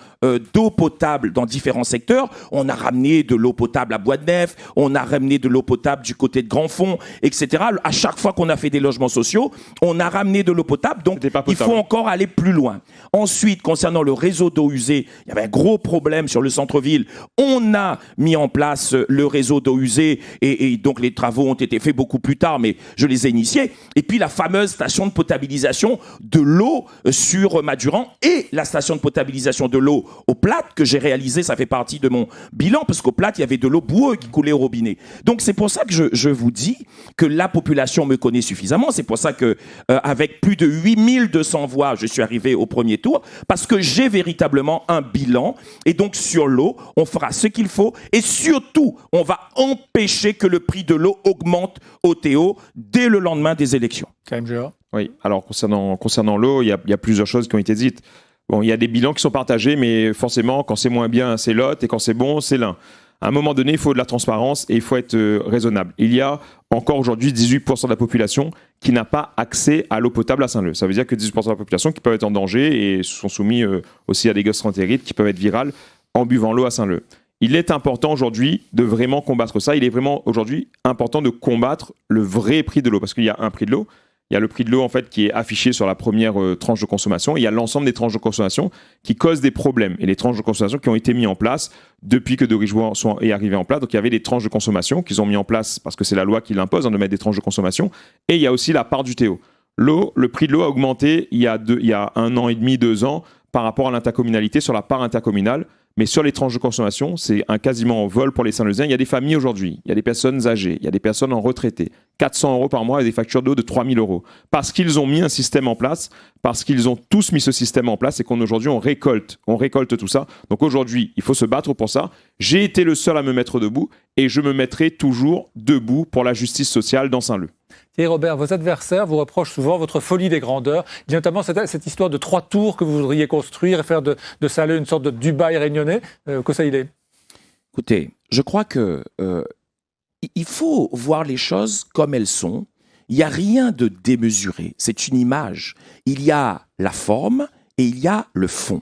d'eau potable dans différents secteurs, on a ramené de l'eau potable à Bois-de-Nef, on a ramené de l'eau potable du côté de Grandfond, etc. À chaque fois qu'on a fait des logements sociaux, on a ramené de l'eau potable, donc il faut encore aller plus loin. Ensuite, concernant le réseau d'eau usée, il y avait un gros problème sur le centre-ville. On a mis en place le réseau d'eau usée et donc les travaux ont été faits beaucoup plus tard, mais je les ai initiés. Et puis la fameuse station de potabilisation de l'eau sur Maduran et la station de potabilisation de l'eau au Plate que j'ai réalisé, ça fait partie de mon bilan, parce qu'au Plate, il y avait de l'eau boueuse qui coulait au robinet. Donc c'est pour ça que je vous dis que la population me connaît suffisamment. C'est pour ça que avec plus de 8200 voix, je suis arrivé au premier tour, parce que j'ai véritablement un bilan. Et donc sur l'eau, on fera ce qu'il faut. Et surtout, on va empêcher que le prix de l'eau augmente au Théo dès le lendemain des élections. Oui, alors concernant l'eau, il y a plusieurs choses qui ont été dites. Bon, il y a des bilans qui sont partagés, mais forcément, quand c'est moins bien, c'est l'autre, et quand c'est bon, c'est l'un. À un moment donné, il faut de la transparence et il faut être raisonnable. Il y a encore aujourd'hui 18% de la population qui n'a pas accès à l'eau potable à Saint-Leu. Ça veut dire que 18% de la population qui peuvent être en danger et sont soumis aussi à des gastroentérites qui peuvent être virales en buvant l'eau à Saint-Leu. Il est important aujourd'hui de vraiment combattre ça. Il est vraiment aujourd'hui important de combattre le vrai prix de l'eau, parce qu'il y a un prix de l'eau. Il y a le prix de l'eau en fait qui est affiché sur la première tranche de consommation. Et il y a l'ensemble des tranches de consommation qui causent des problèmes. Et les tranches de consommation qui ont été mises en place depuis que Dorigeois est arrivé en place. Donc il y avait des tranches de consommation qu'ils ont mis en place parce que c'est la loi qui l'impose de mettre des tranches de consommation. Et il y a aussi la part du Théo. Le prix de l'eau a augmenté il y a 1 an et demi, 2 ans par rapport à l'intercommunalité sur la part intercommunale. Mais sur les tranches de consommation, c'est un quasiment en vol pour les Saint-Leusiens. Il y a des familles aujourd'hui, il y a des personnes âgées, il y a des personnes en retraité. 400 € par mois et des factures d'eau de 3 000 €. Parce qu'ils ont mis un système en place, parce qu'ils ont tous mis ce système en place et qu'aujourd'hui on récolte tout ça. Donc aujourd'hui, il faut se battre pour ça. J'ai été le seul à me mettre debout et je me mettrai toujours debout pour la justice sociale dans Saint-Leu. Thierry Robert, vos adversaires vous reprochent souvent votre folie des grandeurs. Il y a notamment cette histoire de 3 tours que vous voudriez construire et faire de Saint-Leu une sorte de Dubaï réunionnais. Que ça il est? Écoutez, je crois que il faut voir les choses comme elles sont il n'y a rien de démesuré. C'est une image. Il y a la forme et il y a le fond.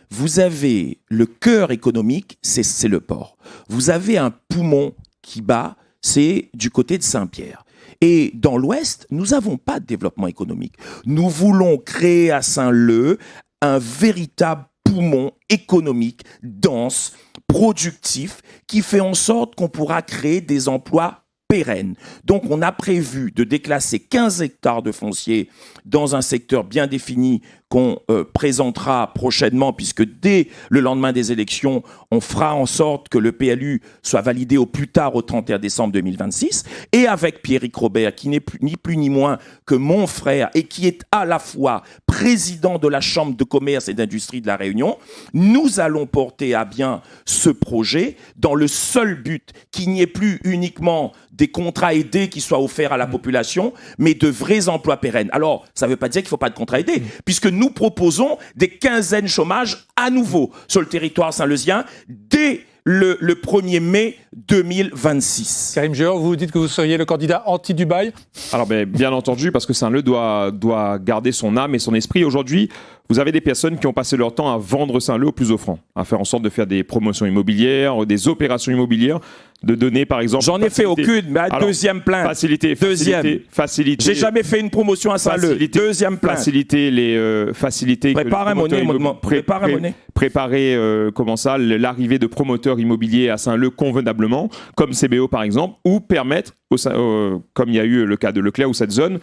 Vous avez le cœur économique, c'est le port. Vous avez un poumon qui bat, c'est du côté de Saint-Pierre. Et dans l'Ouest, nous n'avons pas de développement économique. Nous voulons créer à Saint-Leu un véritable poumon économique dense, productif, qui fait en sorte qu'on pourra créer des emplois pérennes. Donc on a prévu de déclasser 15 hectares de foncier dans un secteur bien défini qu'on présentera prochainement, puisque dès le lendemain des élections, on fera en sorte que le PLU soit validé au plus tard au 31 décembre 2026, et avec Pierrick Robert, qui n'est ni plus ni moins que mon frère, et qui est à la fois président de la Chambre de commerce et d'industrie de la Réunion, nous allons porter à bien ce projet dans le seul but qu'il n'y ait plus uniquement des contrats aidés qui soient offerts à la population, mais de vrais emplois pérennes. Alors, ça ne veut pas dire qu'il ne faut pas de contrats aidés, puisque nous proposons des quinzaines chômage à nouveau sur le territoire saint-leuzien dès le 1er mai 2026. Karim Jeur, vous dites que vous seriez le candidat anti-Dubaï ? Alors bien entendu, parce que Saint-Leu doit garder son âme et son esprit. Aujourd'hui, vous avez des personnes qui ont passé leur temps à vendre Saint-Leu au plus offrant, à faire en sorte de faire des promotions immobilières, des opérations immobilières, de donner par exemple... J'en ai fait aucune, mais à deuxième plainte. Facilité. J'ai jamais fait une promotion à Saint-Leu. Deuxième plainte. Faciliter... Préparer l'arrivée de promoteurs immobiliers à Saint-Leu convenablement, comme CBO par exemple, ou permettre, comme il y a eu le cas de Leclerc ou cette zone,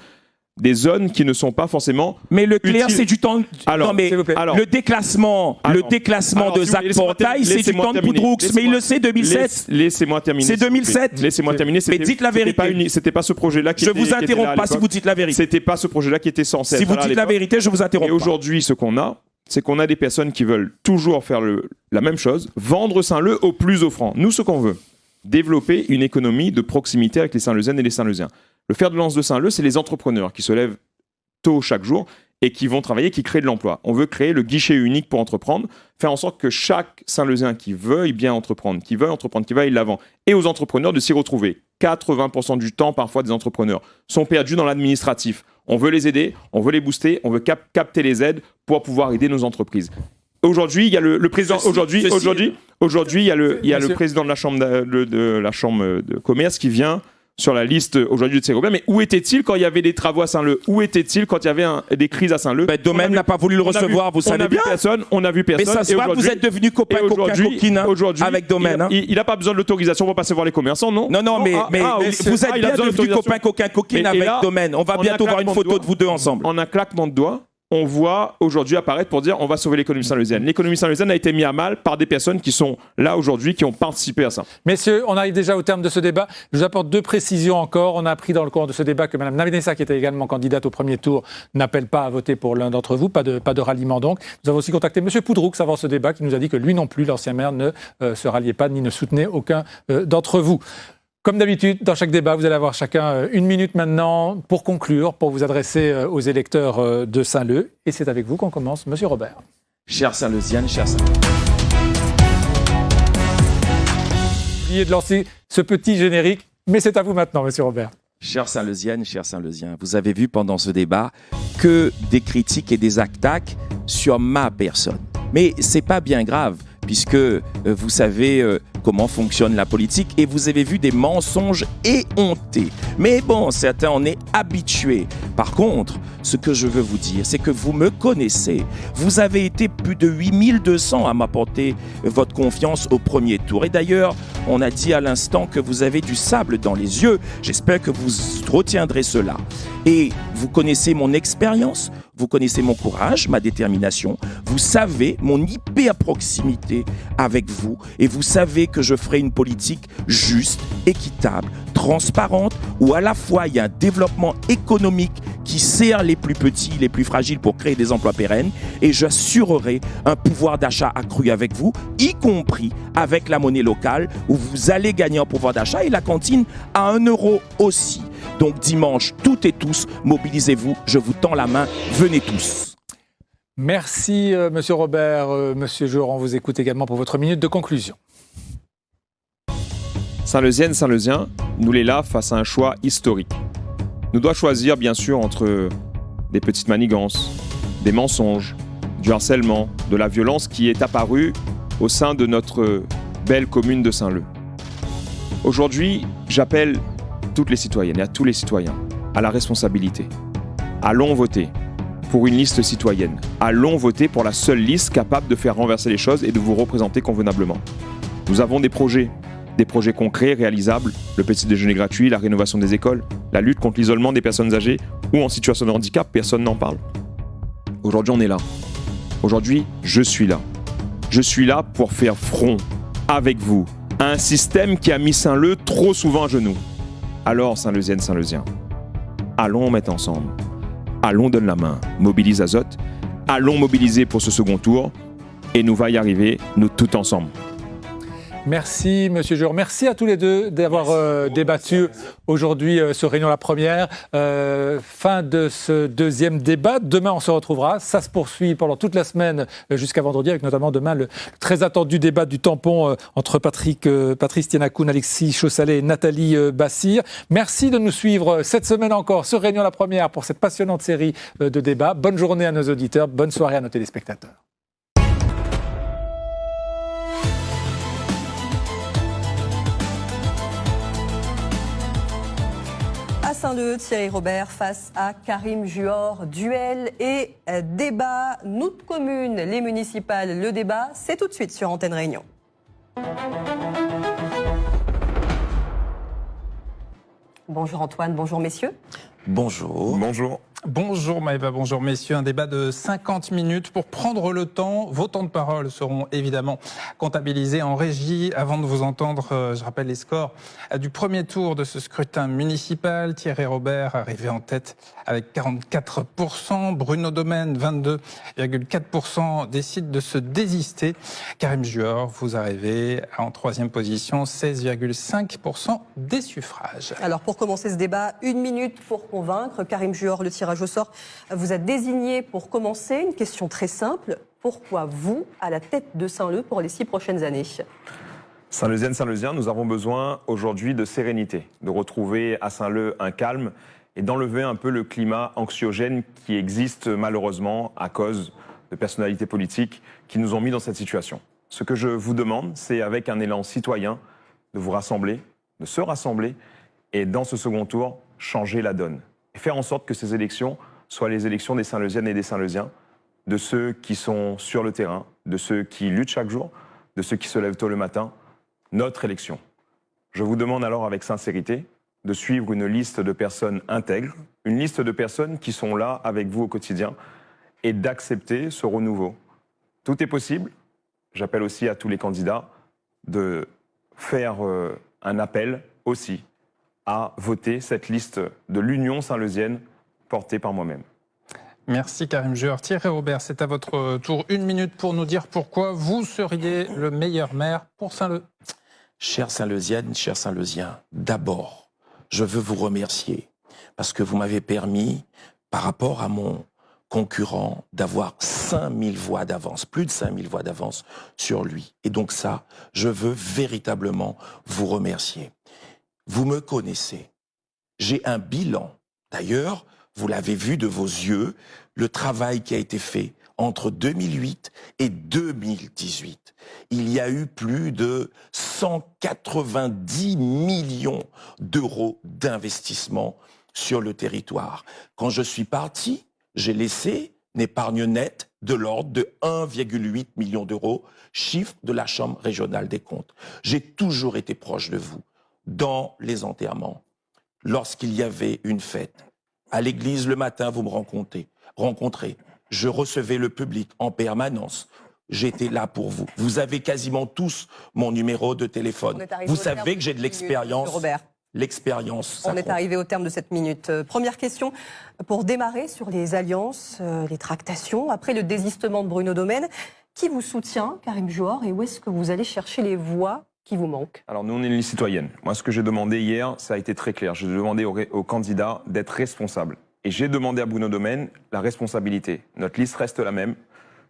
des zones qui ne sont pas forcément... Mais Leclerc, c'est du temps... Alors, non, mais le déclassement de Zach Portail, c'est du temps de Poudroux. Mais il le sait, 2007. Laissez-moi terminer. C'est 2007. Laissez-moi terminer. Mais dites la vérité. C'était pas ce projet-là qui était... Je vous interromps pas si vous dites la vérité. C'était pas ce projet-là qui était censé être. Si vous dites la vérité, je vous interromps pas. Et aujourd'hui, ce qu'on a, c'est qu'on a des personnes qui veulent toujours faire la même chose, vendre Saint-Leu au plus offrant. Nous, ce qu'on veut, développer une économie de proximité avec les Saint-Leuziennes et les Saint-Leuziens. Le fer de lance de Saint-Leu, c'est les entrepreneurs qui se lèvent tôt chaque jour et qui vont travailler, qui créent de l'emploi. On veut créer le guichet unique pour entreprendre, faire en sorte que chaque Saint-Leuzien qui veuille bien entreprendre, qui veuille de l'avant, et aux entrepreneurs de s'y retrouver. 80% du temps, parfois, des entrepreneurs sont perdus dans l'administratif. On veut les aider, on veut les booster, on veut capter les aides pour pouvoir aider nos entreprises. Aujourd'hui, il y a le président. Aujourd'hui, il y a le président de la chambre de commerce qui vient sur la liste aujourd'hui de ces problèmes. Mais où était-il quand il y avait des travaux à Saint-Leu ? Où était-il quand il y avait des crises à Saint-Leu ? Domaine n'a pas voulu le recevoir, vous savez bien. On n'a vu personne. Mais ça se voit que vous êtes devenu coquin avec Domaine. Il n'a pas besoin de l'autorisation pour passer voir les commerçants, non ? Non, mais vous êtes bien devenu coquin avec Domaine. On va bientôt voir une photo de vous deux ensemble. En un claquement de doigts, on voit aujourd'hui apparaître pour dire on va sauver l'économie saint-leuzienne. L'économie saint-leuzienne a été mise à mal par des personnes qui sont là aujourd'hui, qui ont participé à ça. Messieurs, on arrive déjà au terme de ce débat. Je vous apporte 2 précisions encore. On a appris dans le cours de ce débat que Mme Navinessa, qui était également candidate au premier tour, n'appelle pas à voter pour l'un d'entre vous. Pas de ralliement donc. Nous avons aussi contacté M. Poudroux avant ce débat, qui nous a dit que lui non plus, l'ancien maire, ne se ralliait pas ni ne soutenait aucun d'entre vous. Comme d'habitude, dans chaque débat, vous allez avoir chacun 1 minute maintenant pour conclure, pour vous adresser aux électeurs de Saint-Leu. Et c'est avec vous qu'on commence, Monsieur Robert. Chère Saint-Leuzienne, chère Saint-Leu. Oubliez de lancer ce petit générique, mais c'est à vous maintenant, Monsieur Robert. Chère Saint-Leuzienne, chers Saint-Leuziens, vous avez vu pendant ce débat que des critiques et des attaques sur ma personne. Mais c'est pas bien grave, puisque vous savez comment fonctionne la politique et vous avez vu des mensonges éhontés. Mais bon, certains en est habitués. Par contre, ce que je veux vous dire, c'est que vous me connaissez. Vous avez été plus de 8200 à m'apporter votre confiance au premier tour. Et d'ailleurs, on a dit à l'instant que vous avez du sable dans les yeux. J'espère que vous retiendrez cela. Et vous connaissez mon expérience, vous connaissez mon courage, ma détermination. Vous savez mon hyper proximité avec vous et vous savez que je ferai une politique juste, équitable, transparente, où à la fois il y a un développement économique qui sert les plus petits, les plus fragiles pour créer des emplois pérennes, et j'assurerai un pouvoir d'achat accru avec vous, y compris avec la monnaie locale, où vous allez gagner en pouvoir d'achat, et la cantine à 1 € aussi. Donc dimanche, toutes et tous, mobilisez-vous, je vous tends la main, venez tous. Merci Monsieur Robert. Monsieur Jeur, on vous écoute également pour votre minute de conclusion. Saint-Leuzienne, Saint-Leuzien, nous les là face à un choix historique. nous doit choisir bien sûr entre des petites manigances, des mensonges, du harcèlement, de la violence qui est apparue au sein de notre belle commune de Saint-Leu. Aujourd'hui, j'appelle toutes les citoyennes et à tous les citoyens à la responsabilité. Allons voter pour une liste citoyenne. Allons voter pour la seule liste capable de faire renverser les choses et de vous représenter convenablement. Nous avons des projets concrets, réalisables, le petit déjeuner gratuit, la rénovation des écoles, la lutte contre l'isolement des personnes âgées ou en situation de handicap, personne n'en parle. Aujourd'hui, on est là. Aujourd'hui, je suis là. Je suis là pour faire front avec vous à un système qui a mis Saint-Leu trop souvent à genoux. Alors, Saint-Leusiennes, Saint-Leusiens, allons mettre ensemble. Allons donner la main, mobilise Azote, allons mobiliser pour ce second tour et nous va y arriver, nous tous ensemble. Merci Monsieur Jure, merci à tous les deux d'avoir débattu aujourd'hui ce réunion la première. Fin de ce deuxième débat. Demain on se retrouvera. Ça se poursuit pendant toute la semaine jusqu'à vendredi avec notamment demain le très attendu débat du tampon entre Patrice Tianakoun, Alexis Chaussalet et Nathalie Bassir. Merci de nous suivre cette semaine encore ce réunion la première pour cette passionnante série de débats. Bonne journée à nos auditeurs, bonne soirée à nos téléspectateurs. À Saint-Leu, Thierry Robert face à Karim Juor. Duel et débat. Notre commune, les municipales, le débat, c'est tout de suite sur Antenne Réunion. Bonjour Antoine, bonjour messieurs. Bonjour. Bonjour. Bonjour Maëva, bonjour messieurs. Un débat de 50 minutes pour prendre le temps. Vos temps de parole seront évidemment comptabilisés en régie. Avant de vous entendre, je rappelle les scores du premier tour de ce scrutin municipal. Thierry Robert arrivé en tête avec 44%. Bruno Domaine, 22,4%, décide de se désister. Karim Juor, vous arrivez en troisième position, 16,5% des suffrages. Alors pour commencer ce débat, 1 minute pour convaincre. Karim Juor, le tirage au sort vous a désigné pour commencer. Une question très simple. Pourquoi vous, à la tête de Saint-Leu pour les 6 prochaines années ? Saint-Leusiennes, Saint-Leusien, nous avons besoin aujourd'hui de sérénité, de retrouver à Saint-Leu un calme et d'enlever un peu le climat anxiogène qui existe malheureusement à cause de personnalités politiques qui nous ont mis dans cette situation. Ce que je vous demande, c'est avec un élan citoyen de vous rassembler, de se rassembler et dans ce second tour, changer la donne. Et faire en sorte que ces élections soient les élections des Saint-Leusiennes et des Saint-Leusiens, de ceux qui sont sur le terrain, de ceux qui luttent chaque jour, de ceux qui se lèvent tôt le matin, notre élection. Je vous demande alors avec sincérité de suivre une liste de personnes intègres, une liste de personnes qui sont là avec vous au quotidien et d'accepter ce renouveau. Tout est possible. J'appelle aussi à tous les candidats de faire un appel aussi à voter cette liste de l'Union Saint-Leusienne portée par moi-même. Merci Karim Juor. Thierry Robert, c'est à votre tour. 1 minute pour nous dire pourquoi vous seriez le meilleur maire pour Saint-Leu. Chère Saint-Leusienne, chers Saint-Leusiens, d'abord, je veux vous remercier parce que vous m'avez permis, par rapport à mon concurrent, d'avoir 5000 voix d'avance, plus de 5000 voix d'avance sur lui. Et donc ça, je veux véritablement vous remercier. Vous me connaissez. J'ai un bilan. D'ailleurs, vous l'avez vu de vos yeux, le travail qui a été fait entre 2008 et 2018. Il y a eu plus de 190 millions d'euros d'investissement sur le territoire. Quand je suis parti, j'ai laissé une épargne nette de l'ordre de 1,8 million d'euros, chiffre de la Chambre régionale des comptes. J'ai toujours été proche de vous, dans les enterrements, lorsqu'il y avait une fête. À l'église, le matin, vous me rencontrez. Je recevais le public en permanence. J'étais là pour vous. Vous avez quasiment tous mon numéro de téléphone. Vous savez que j'ai de l'expérience. L'expérience. On est arrivé au terme de cette minute. Première question pour démarrer sur les alliances, les tractations. Après le désistement de Bruno Domaine, qui vous soutient, Karim Juor, et où est-ce que vous allez chercher les voix qui vous manquent? Alors nous, on est une liste citoyenne. Moi, ce que j'ai demandé hier, ça a été très clair. J'ai demandé aux candidats d'être responsables. Et j'ai demandé à Bruno Domaine la responsabilité. Notre liste reste la même.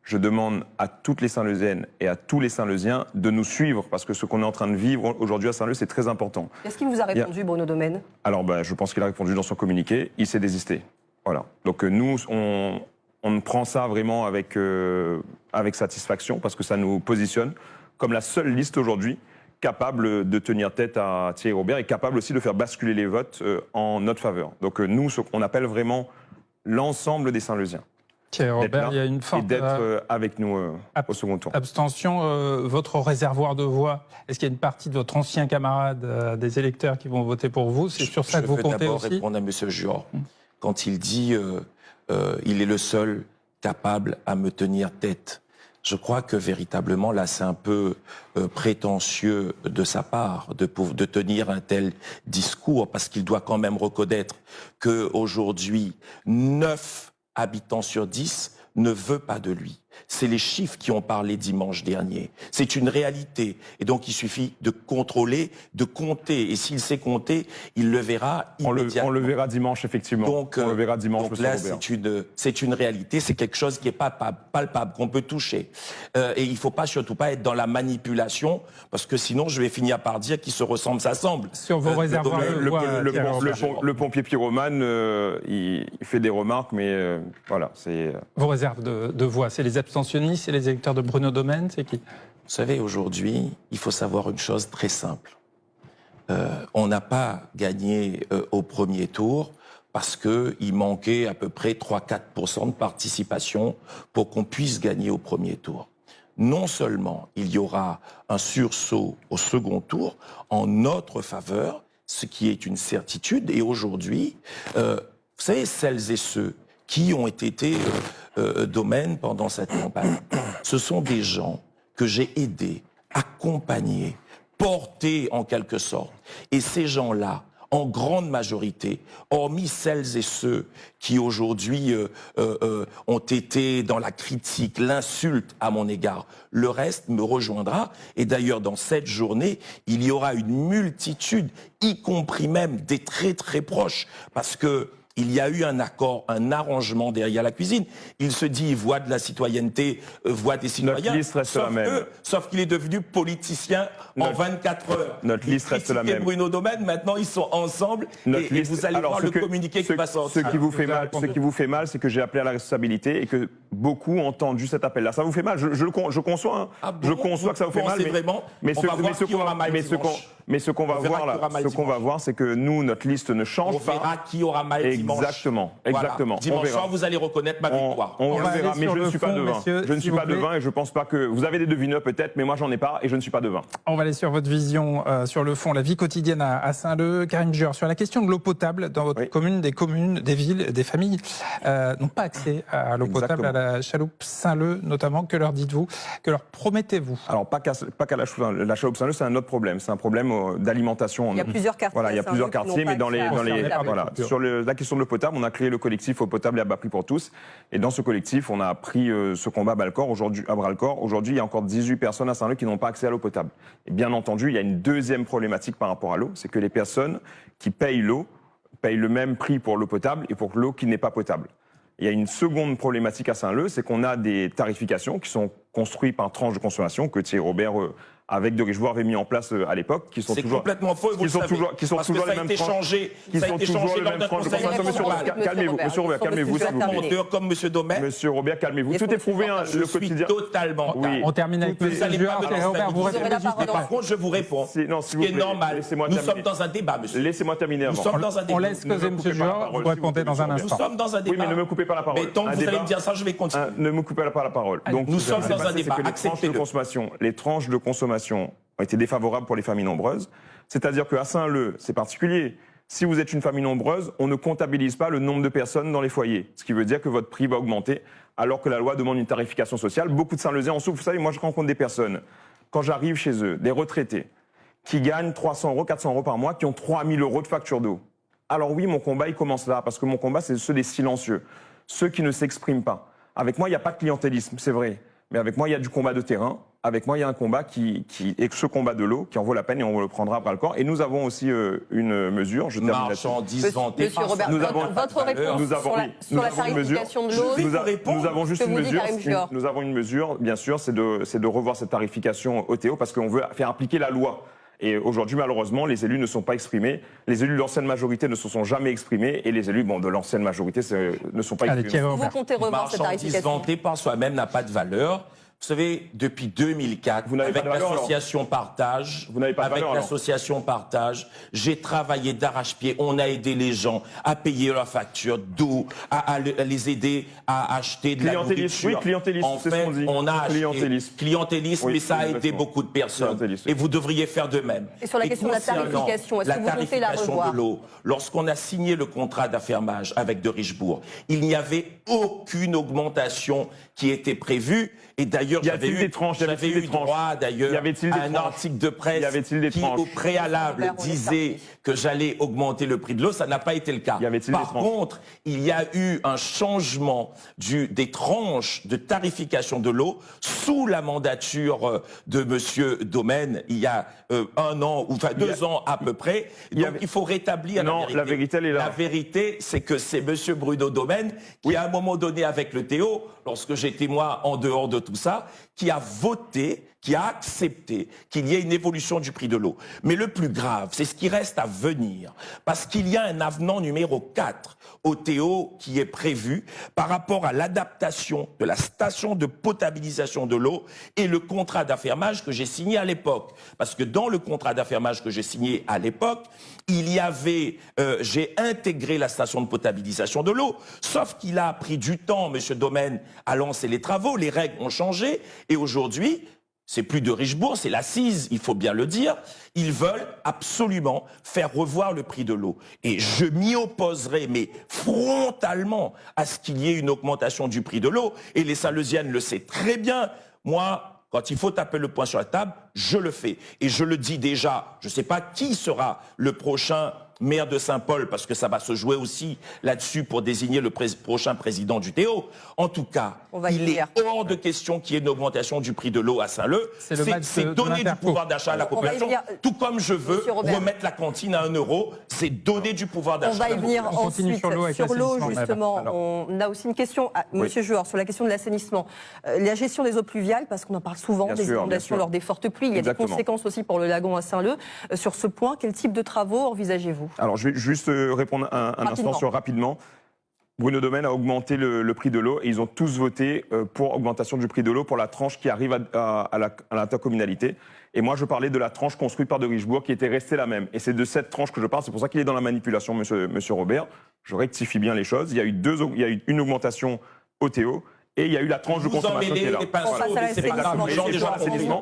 je demande à toutes les Saint-Leusiennes et à tous les Saint-Leusiens de nous suivre, parce que ce qu'on est en train de vivre aujourd'hui à Saint-Leu, c'est très important. Est-ce qu'il vous a répondu, Bruno Domaine? Alors, je pense qu'il a répondu dans son communiqué, il s'est désisté. Voilà. Donc nous, on prend ça vraiment avec satisfaction, parce que ça nous positionne comme la seule liste aujourd'hui capable de tenir tête à Thierry Robert et capable aussi de faire basculer les votes en notre faveur. Donc nous, ce qu'on appelle vraiment l'ensemble des Saint-Leusiens. Thierry Robert, il y a une forte... Et d'être avec nous au second tour. Abstention, votre réservoir de voix, est-ce qu'il y a une partie de votre ancien camarade, des électeurs qui vont voter pour vous? C'est sur ça que vous comptez aussi? Je veux d'abord répondre à M. Jure. Quand il dit il est le seul capable à me tenir tête, je crois que véritablement, là, c'est un peu prétentieux de sa part de tenir un tel discours, parce qu'il doit quand même reconnaître qu'aujourd'hui, 9 habitants sur 10 ne veut pas de lui. C'est les chiffres qui ont parlé dimanche dernier. C'est une réalité. Et donc, il suffit de contrôler, de compter. Et s'il sait compter, il le verra immédiatement. On le verra dimanche, effectivement. Donc, on le verra dimanche, donc là, c'est une réalité. C'est quelque chose qui est palpable, qu'on peut toucher. Et il ne faut surtout pas être dans la manipulation, parce que sinon, je vais finir par dire qu'ils se ressemblent, s'assemblent. Sur vos réservoirs de voix, le pompier pyromane, il fait des remarques, mais voilà, c'est... Vos réserves de voix, c'est les abstentionnistes, c'est les électeurs de Bruno Domaine, c'est qui? Vous savez, aujourd'hui, il faut savoir une chose très simple. On n'a pas gagné au premier tour parce qu'il manquait à peu près 3-4% de participation pour qu'on puisse gagner au premier tour. Non seulement il y aura un sursaut au second tour en notre faveur, ce qui est une certitude, et aujourd'hui, vous savez, celles et ceux qui ont été Domaine pendant cette campagne, ce sont des gens que j'ai aidés, accompagnés, portés en quelque sorte. Et ces gens-là, en grande majorité, hormis celles et ceux qui aujourd'hui ont été dans la critique, l'insulte à mon égard, le reste me rejoindra. Et d'ailleurs, dans cette journée, il y aura une multitude, y compris même des très très proches, parce que il y a eu un accord, un arrangement derrière la cuisine. Il se dit voix de la citoyenneté, voix des citoyens. Notre liste reste la même. Sauf qu'il est devenu politicien en 24 heures. Notre liste reste la même. Bruno Domaine, maintenant ils sont ensemble. Et vous allez voir le communiqué qui va sortir. Ce qui vous fait mal, c'est que j'ai appelé à la responsabilité et que beaucoup ont entendu cet appel-là. Ça vous fait mal, je conçois. Hein. Ah bon, je conçois que ça vous fait mal. Mais ce qu'on va voir, c'est que nous, notre liste ne change pas. On verra qui aura mal dimanche. Exactement. Voilà. Dimanche soir, vous allez reconnaître ma victoire. On le verra, mais je ne suis pas devin. Je ne suis pas devin et je pense pas que... Vous avez des devineurs peut-être, mais moi j'en ai pas et je ne suis pas devin. On va aller sur votre vision, sur le fond, la vie quotidienne à Saint-Leu. Karim Jure, sur la question de l'eau potable dans votre commune, des villes, des familles n'ont pas accès à l'eau potable, à la chaloupe Saint-Leu notamment. Que leur dites-vous? Que leur promettez-vous? Alors pas qu'à la chaloupe Saint-Leu, c'est un autre problème. C'est un problème d'alimentation. Il y a plusieurs quartiers. Voilà, il y a plusieurs quartiers, mais sur la question de l'eau potable, on a créé le collectif Eau potable et à bas prix pour tous. Et dans ce collectif, on a pris ce combat à bras-le-corps. Aujourd'hui, il y a encore 18 personnes à Saint-Leu qui n'ont pas accès à l'eau potable. Et bien entendu, il y a une deuxième problématique par rapport à l'eau, c'est que les personnes qui payent l'eau payent le même prix pour l'eau potable et pour l'eau qui n'est pas potable. Il y a une seconde problématique à Saint-Leu, c'est qu'on a des tarifications qui sont construites par tranche de consommation que Thierry Robert avec de Richebourg avait mis en place à l'époque, qui sont toujours complètement faux, qui sont toujours les mêmes tranches, qui sont toujours les mêmes tranches de consommation. Calmez-vous, Monsieur Robert, calmez-vous. Comme Monsieur Domaine. Monsieur Robert, calmez-vous. Tout est prouvé, le quotidien. Totalement. On termine avec Monsieur Robert. Par contre, je vous réponds. Ce qui est normal. Nous sommes dans un débat, Monsieur. Laissez-moi terminer avant. Nous sommes dans un débat. On laisse causer Monsieur Jure. Vous répondez dans un instant. Nous sommes dans un débat. Oui, mais ne me coupez pas la parole. Mais tant que vous allez me dire ça, je vais continuer. Ne me coupez pas la parole. Donc nous sommes dans un débat. Acceptez-le. Les tranches de consommation ont été défavorables pour les familles nombreuses. C'est-à-dire qu'à Saint-Leu, c'est particulier. Si vous êtes une famille nombreuse, on ne comptabilise pas le nombre de personnes dans les foyers. Ce qui veut dire que votre prix va augmenter, alors que la loi demande une tarification sociale. Beaucoup de Saint-Leusiens en souffrent. Vous savez, moi je rencontre des personnes, quand j'arrive chez eux, des retraités, qui gagnent 300 €, 400 € par mois, qui ont 3 000 € de facture d'eau. Alors oui, mon combat, il commence là, parce que mon combat, c'est ceux des silencieux, ceux qui ne s'expriment pas. Avec moi, il n'y a pas de clientélisme, c'est vrai. Mais avec moi, il y a du combat de terrain. avec moi, il y a un combat et ce combat de l'eau qui en vaut la peine et on le prendra à bras le corps. Et nous avons aussi une mesure. Je termine là-dessus. Monsieur Robert, votre réponse sur la tarification de l'eau. Nous avons juste une mesure. Nous avons une mesure, bien sûr, c'est de revoir cette tarification OTO parce qu'on veut faire appliquer la loi. Et aujourd'hui, malheureusement, les élus ne sont pas exprimés. Les élus de l'ancienne majorité ne se sont jamais exprimés. Et les élus de l'ancienne majorité ne sont pas exprimés. Vous comptez revoir cette tarification? Vanter par soi-même n'a pas de valeur. Vous savez, depuis 2004, avec l'association Partage, j'ai travaillé d'arrache-pied. On a aidé les gens à payer leurs factures d'eau, à les aider à acheter de la nourriture. Oui, clientélisme, en fait, on a clientélisme, mais ça a aidé beaucoup de personnes. Et vous devriez faire de même. Et sur la question de la tarification, est-ce que vous comptez la revoir? De l'eau, lorsqu'on a signé le contrat d'affermage avec de Richebourg, il n'y avait aucune augmentation qui était prévue. Et d'ailleurs, j'avais eu droit d'ailleurs à un article de presse qui, au préalable, disait que j'allais augmenter le prix de l'eau. Ça n'a pas été le cas. Par contre, il y a eu un changement des tranches de tarification de l'eau sous la mandature de Monsieur Domaine il y a 1 an, ou enfin 2 ans à peu près. Donc il faut rétablir la vérité. La vérité, c'est que c'est Monsieur Bruno Domaine qui, à un moment donné, avec le Théo, lorsque j'étais moi en dehors de tout ça, qui a voté, qui a accepté qu'il y ait une évolution du prix de l'eau. Mais le plus grave, c'est ce qui reste à venir, parce qu'il y a un avenant numéro 4 au Théo qui est prévu par rapport à l'adaptation de la station de potabilisation de l'eau et le contrat d'affermage que j'ai signé à l'époque. Parce que dans le contrat d'affermage que j'ai signé à l'époque, il y avait, j'ai intégré la station de potabilisation de l'eau, sauf qu'il a pris du temps, Monsieur Domaine, à lancer les travaux, les règles ont changé, et aujourd'hui, c'est plus de Richebourg, c'est l'assise, il faut bien le dire. Ils veulent absolument faire revoir le prix de l'eau. Et je m'y opposerai, mais frontalement, à ce qu'il y ait une augmentation du prix de l'eau. Et les Saint-Leusiennes le savent très bien. Moi, quand il faut taper le poing sur la table, je le fais. Et je le dis déjà, je ne sais pas qui sera le prochain maire de Saint-Paul, parce que ça va se jouer aussi là-dessus pour désigner le prochain président du Théo. En tout cas, il est hors de question qu'il y ait une augmentation du prix de l'eau à Saint-Leu. C'est donner du pouvoir d'achat à la population, tout comme je veux remettre la cantine à 1 €, c'est donner du pouvoir d'achat. On va y venir ensuite. Sur l'eau, justement, on a aussi une question, Monsieur Juor, sur la question de l'assainissement. La gestion des eaux pluviales, parce qu'on en parle souvent, des inondations lors des fortes pluies, il y a des conséquences aussi pour le lagon à Saint-Leu. Sur ce point, quel type de travaux envisagez-vous? Alors, je vais juste répondre un instant rapidement. Bruno Domaine a augmenté le prix de l'eau et ils ont tous voté pour augmentation du prix de l'eau pour la tranche qui arrive à l'intercommunalité. Et moi, je parlais de la tranche construite par de Richebourg qui était restée la même. Et c'est de cette tranche que je parle. C'est pour ça qu'il est dans la manipulation, monsieur Robert. Je rectifie bien les choses. Il y a eu une augmentation au Théo. Et il y a eu la tranche de consommation qui est là.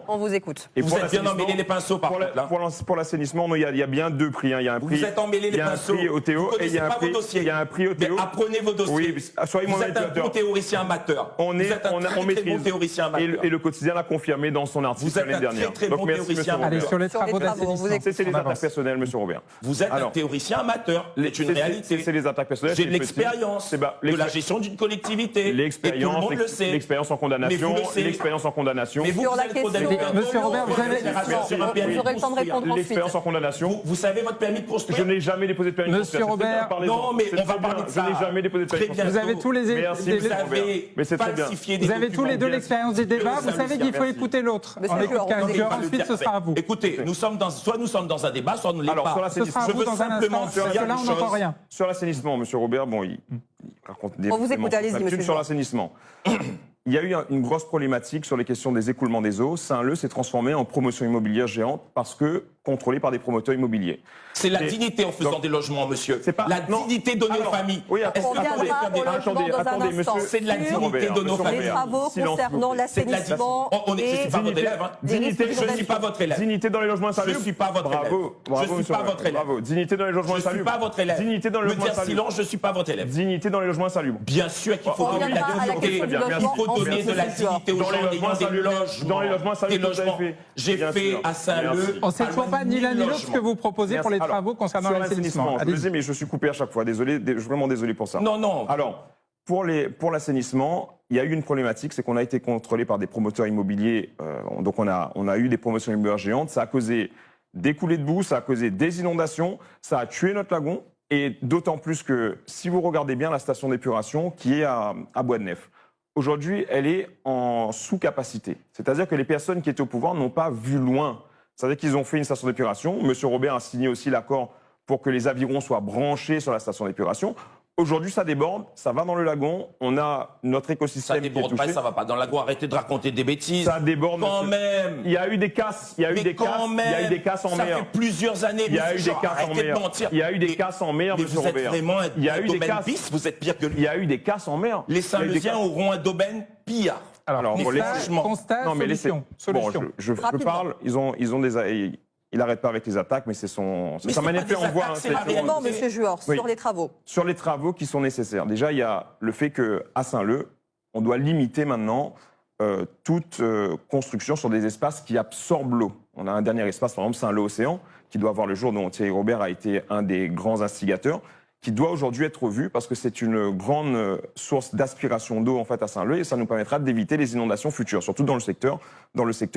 On vous écoute. Et vous êtes bien emmêlé les pinceaux par contre. Pour l'assainissement, il y a bien 2 prix. Il y a un prix. Vous êtes emmêlé les pinceaux. Il y a un prix au Théo et il y a un prix au Théo. Mais apprenez vos dossiers. Oui, soyez vous êtes un bon théoricien amateur. On maîtrise. Et le quotidien l'a confirmé dans son article l'année dernière. Vous êtes un très bon théoricien amateur. Allez, sur les travaux d'assainissement. C'est les attaques personnelles, monsieur Robert. Vous êtes un théoricien amateur. C'est une réalité. C'est les attaques personnelles. J'ai de l'expérience de la gestion d'une collectivité. L'expérience en condamnation, l'expérience en condamnation. Mais sur la question, Monsieur Robert, vous aurez le temps de répondre ensuite. L'expérience en condamnation. Vous savez votre permis de construire? Je n'ai jamais déposé de permis de construire. Monsieur Robert, non, mais on va parler de ça. Je n'ai jamais déposé de permis de construire. Vous avez tous les Vous avez tous les deux l'expérience des débats. Vous savez qu'il faut écouter l'autre. Ensuite, ce sera à vous. Écoutez, soit nous sommes dans un débat, soit nous ne l'est pas. Ce sera à vous dans un instant, parce que là, on n'entend rien. Sur l'assainissement, monsieur Robert, il raconte des... On vous écoute, allez-y, monsieur. Sur l'assainissement. Il y a eu une grosse problématique sur les questions des écoulements des eaux. Saint-Leu s'est transformé en promotion immobilière géante parce que contrôlée par des promoteurs immobiliers. C'est la dignité en faisant des logements, monsieur. C'est pas la dignité donnée aux familles. Oui, attendez, monsieur. C'est de la dignité donnée aux familles. Les travaux concernant l'assainissement. C'est pas votre élève. Dignité, je ne suis pas votre élève. Dignité dans les logements insalubres. Je ne suis pas votre élève. Bravo, je ne suis pas votre élève. Bravo. Dignité dans les logements insalubres. Je ne suis pas votre élève. Dignité dans les logements insalubres. silence, je ne suis pas votre élève. Dignité dans les logements insalubres. Bien sûr qu'il faut donner de la dignité. Il faut donner de la dignité aux gens ayant des logements. Dans les logements insalubres. J'ai fait à Saint-Leu. On ne sait toujours pas ni l'un ni l'autre ce que vous proposez pour les travaux concernant l'assainissement. Je le dis, mais je suis coupé à chaque fois. Désolé, vraiment désolé pour ça. Non. Alors, pour l'assainissement, il y a eu une problématique, c'est qu'on a été contrôlé par des promoteurs immobiliers. Donc on a eu des promotions immobilières géantes. Ça a causé des coulées de boue, ça a causé des inondations, ça a tué notre lagon. Et d'autant plus que si vous regardez bien la station d'épuration qui est à Bois-de-Nef, aujourd'hui, elle est en sous-capacité. C'est-à-dire que les personnes qui étaient au pouvoir n'ont pas vu loin. C'est-à-dire qu'ils ont fait une station d'épuration. Monsieur Robert a signé aussi l'accord pour que les avirons soient branchés sur la station d'épuration. Aujourd'hui, ça déborde, ça va dans le lagon, on a notre écosystème qui est touché. Ça déborde pas, ça va pas dans le lagon, arrêtez de raconter des bêtises. Ça déborde. Quand même. Il y a eu des casses, il y a eu des casses en mer. Ça fait plusieurs années, il y a eu des casses en mer. Il y a eu des casses en mer, monsieur Robert. Il y a eu des casses. Vous êtes pire que lui. Il y a eu des casses en mer. Les Saint-Leusiens auront un domaine pire. Alors, constat, solution. Bon, je parle, ils ont des... Il n'arrête pas avec les attaques, mais c'est sa manière de faire. On voit. Rapidement, Monsieur Juor, sur les travaux. Sur les travaux qui sont nécessaires. Déjà, il y a le fait qu'à Saint-Leu, on doit limiter maintenant toute construction sur des espaces qui absorbent l'eau. On a un dernier espace, par exemple Saint-Leu-Océan, qui doit voir le jour, dont Thierry Robert a été un des grands instigateurs, qui doit aujourd'hui être revu parce que c'est une grande source d'aspiration d'eau en fait à Saint-Leu et ça nous permettra d'éviter les inondations futures, surtout dans le secteur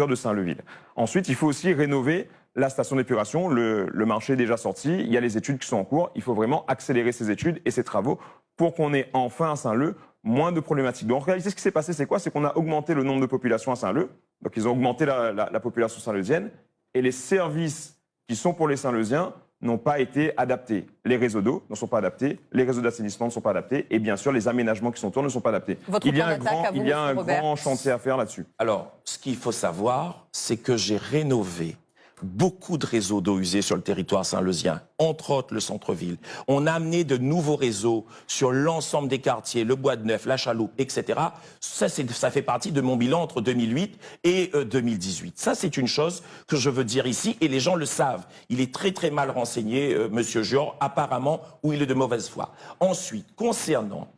de Saint-Leu-Ville. Ensuite, il faut aussi rénover la station d'épuration. Le marché est déjà sorti, il y a les études qui sont en cours. Il faut vraiment accélérer ces études et ces travaux pour qu'on ait enfin à Saint-Leu moins de problématiques. Donc en réalité, ce qui s'est passé, c'est quoi? C'est qu'on a augmenté le nombre de populations à Saint-Leu. Donc ils ont augmenté la population saint-leusienne et les services qui sont pour les Saint-Leusiens n'ont pas été adaptés. Les réseaux d'eau ne sont pas adaptés, les réseaux d'assainissement ne sont pas adaptés, et bien sûr, les aménagements qui sont autour ne sont pas adaptés. Il y a un grand chantier à faire là-dessus. Alors, ce qu'il faut savoir, c'est que j'ai rénové beaucoup de réseaux d'eau usée sur le territoire saint-leusien, entre autres le centre-ville. On a amené de nouveaux réseaux sur l'ensemble des quartiers, le Bois-de-Neuf, la Chaloupe, etc. Ça fait partie de mon bilan entre 2008 et 2018. Ça, c'est une chose que je veux dire ici, et les gens le savent. Il est très très mal renseigné, Monsieur Juor, apparemment, ou il est de mauvaise foi. Ensuite, concernant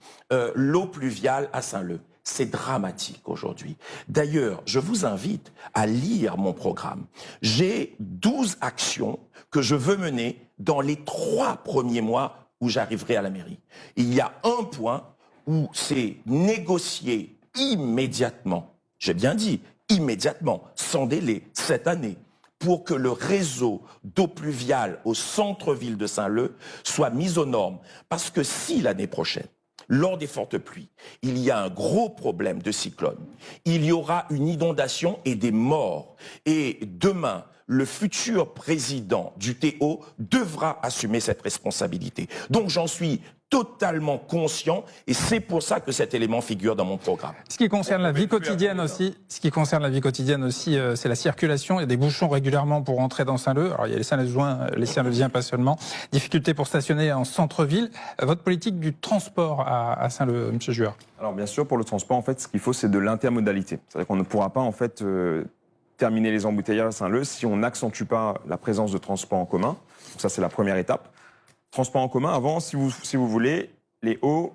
l'eau pluviale à Saint-Leu, c'est dramatique aujourd'hui. D'ailleurs, je vous invite à lire mon programme. J'ai 12 actions que je veux mener dans les 3 premiers mois où j'arriverai à la mairie. Il y a un point où c'est négocier immédiatement, j'ai bien dit immédiatement, sans délai, cette année, pour que le réseau d'eau pluviale au centre-ville de Saint-Leu soit mis aux normes. Parce que si l'année prochaine, lors des fortes pluies, il y a un gros problème de cyclone, il y aura une inondation et des morts. Et demain, le futur président du TO devra assumer cette responsabilité. Donc j'en suis totalement conscient et c'est pour ça que cet élément figure dans mon programme. Ce qui concerne la vie quotidienne aussi, c'est la circulation. Il y a des bouchons régulièrement pour rentrer dans Saint-Leu. Alors il y a les Saint-Leusiens pas seulement. Difficulté pour stationner en centre-ville. Votre politique du transport à Saint-Leu, M. Juor? Alors bien sûr, pour le transport, en fait, ce qu'il faut, c'est de l'intermodalité. C'est-à-dire qu'on ne pourra pas en fait terminer les embouteillages à Saint-Leu si on n'accentue pas la présence de transport en commun. Donc ça, c'est la première étape. Transport en commun, avant, si vous voulez, les hauts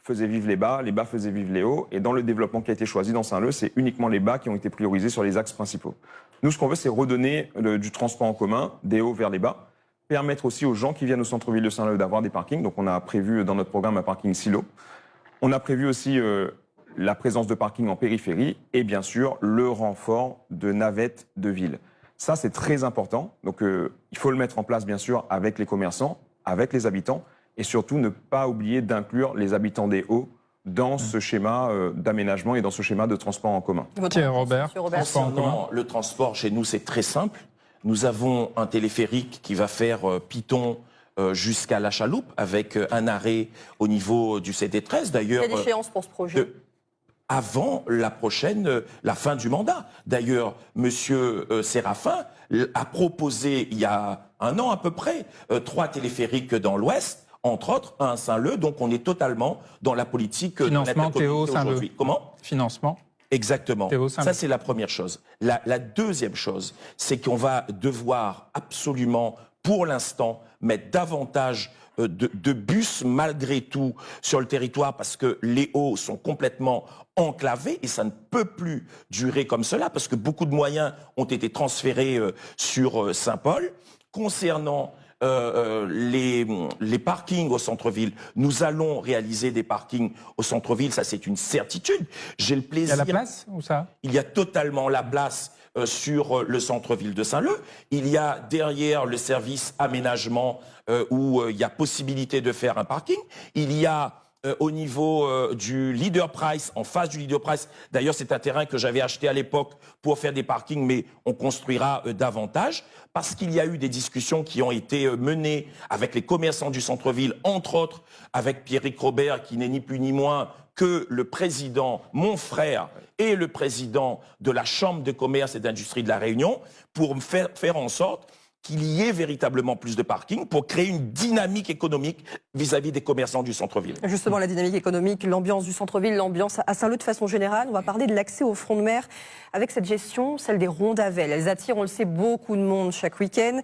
faisaient vivre les bas faisaient vivre les hauts, et dans le développement qui a été choisi dans Saint-Leu, c'est uniquement les bas qui ont été priorisés sur les axes principaux. Nous, ce qu'on veut, c'est redonner du transport en commun, des hauts vers les bas, permettre aussi aux gens qui viennent au centre-ville de Saint-Leu d'avoir des parkings. Donc on a prévu dans notre programme un parking silo. On a prévu aussi la présence de parking en périphérie, et bien sûr, le renfort de navettes de ville. Ça, c'est très important. Donc il faut le mettre en place, bien sûr, avec les commerçants, avec les habitants, et surtout ne pas oublier d'inclure les habitants des Hauts dans ce schéma d'aménagement et dans ce schéma de transport en commun. Robert. Concernant le transport, chez nous, c'est très simple. Nous avons un téléphérique qui va faire Piton jusqu'à la Chaloupe, avec un arrêt au niveau du CD13. D'ailleurs, quelle échéance pour ce projet? Avant la fin du mandat. D'ailleurs, Monsieur Séraphin a proposé il y a un an à peu près 3 téléphériques dans l'Ouest, entre autres un à Saint-Leu. Donc on est totalement dans la politique financement Théo Saint-Leu. Comment? Financement. Exactement. Ça, c'est la première chose. La deuxième chose, c'est qu'on va devoir absolument, pour l'instant, mettre davantage de bus malgré tout sur le territoire parce que les Hauts sont complètement enclavés et ça ne peut plus durer comme cela parce que beaucoup de moyens ont été transférés sur Saint-Paul. Concernant les parkings au centre-ville. Nous allons réaliser des parkings au centre-ville, ça c'est une certitude. J'ai le plaisir... Il y a la place ou ça? Il y a totalement la place sur le centre-ville de Saint-Leu. Il y a derrière le service aménagement où il y a possibilité de faire un parking. Il y a au niveau du Leader Price, en face du Leader Price. D'ailleurs, c'est un terrain que j'avais acheté à l'époque pour faire des parkings, mais on construira davantage parce qu'il y a eu des discussions qui ont été menées avec les commerçants du centre-ville, entre autres avec Pierrick Robert, qui n'est ni plus ni moins que le président, mon frère, et le président de la Chambre de commerce et d'industrie de La Réunion, pour faire en sorte qu'il y ait véritablement plus de parking pour créer une dynamique économique vis-à-vis des commerçants du centre-ville. Justement, la dynamique économique, l'ambiance du centre-ville, l'ambiance à Saint-Leu de façon générale. On va parler de l'accès au front de mer avec cette gestion, celle des rondavelles. Elles attirent, on le sait, beaucoup de monde chaque week-end.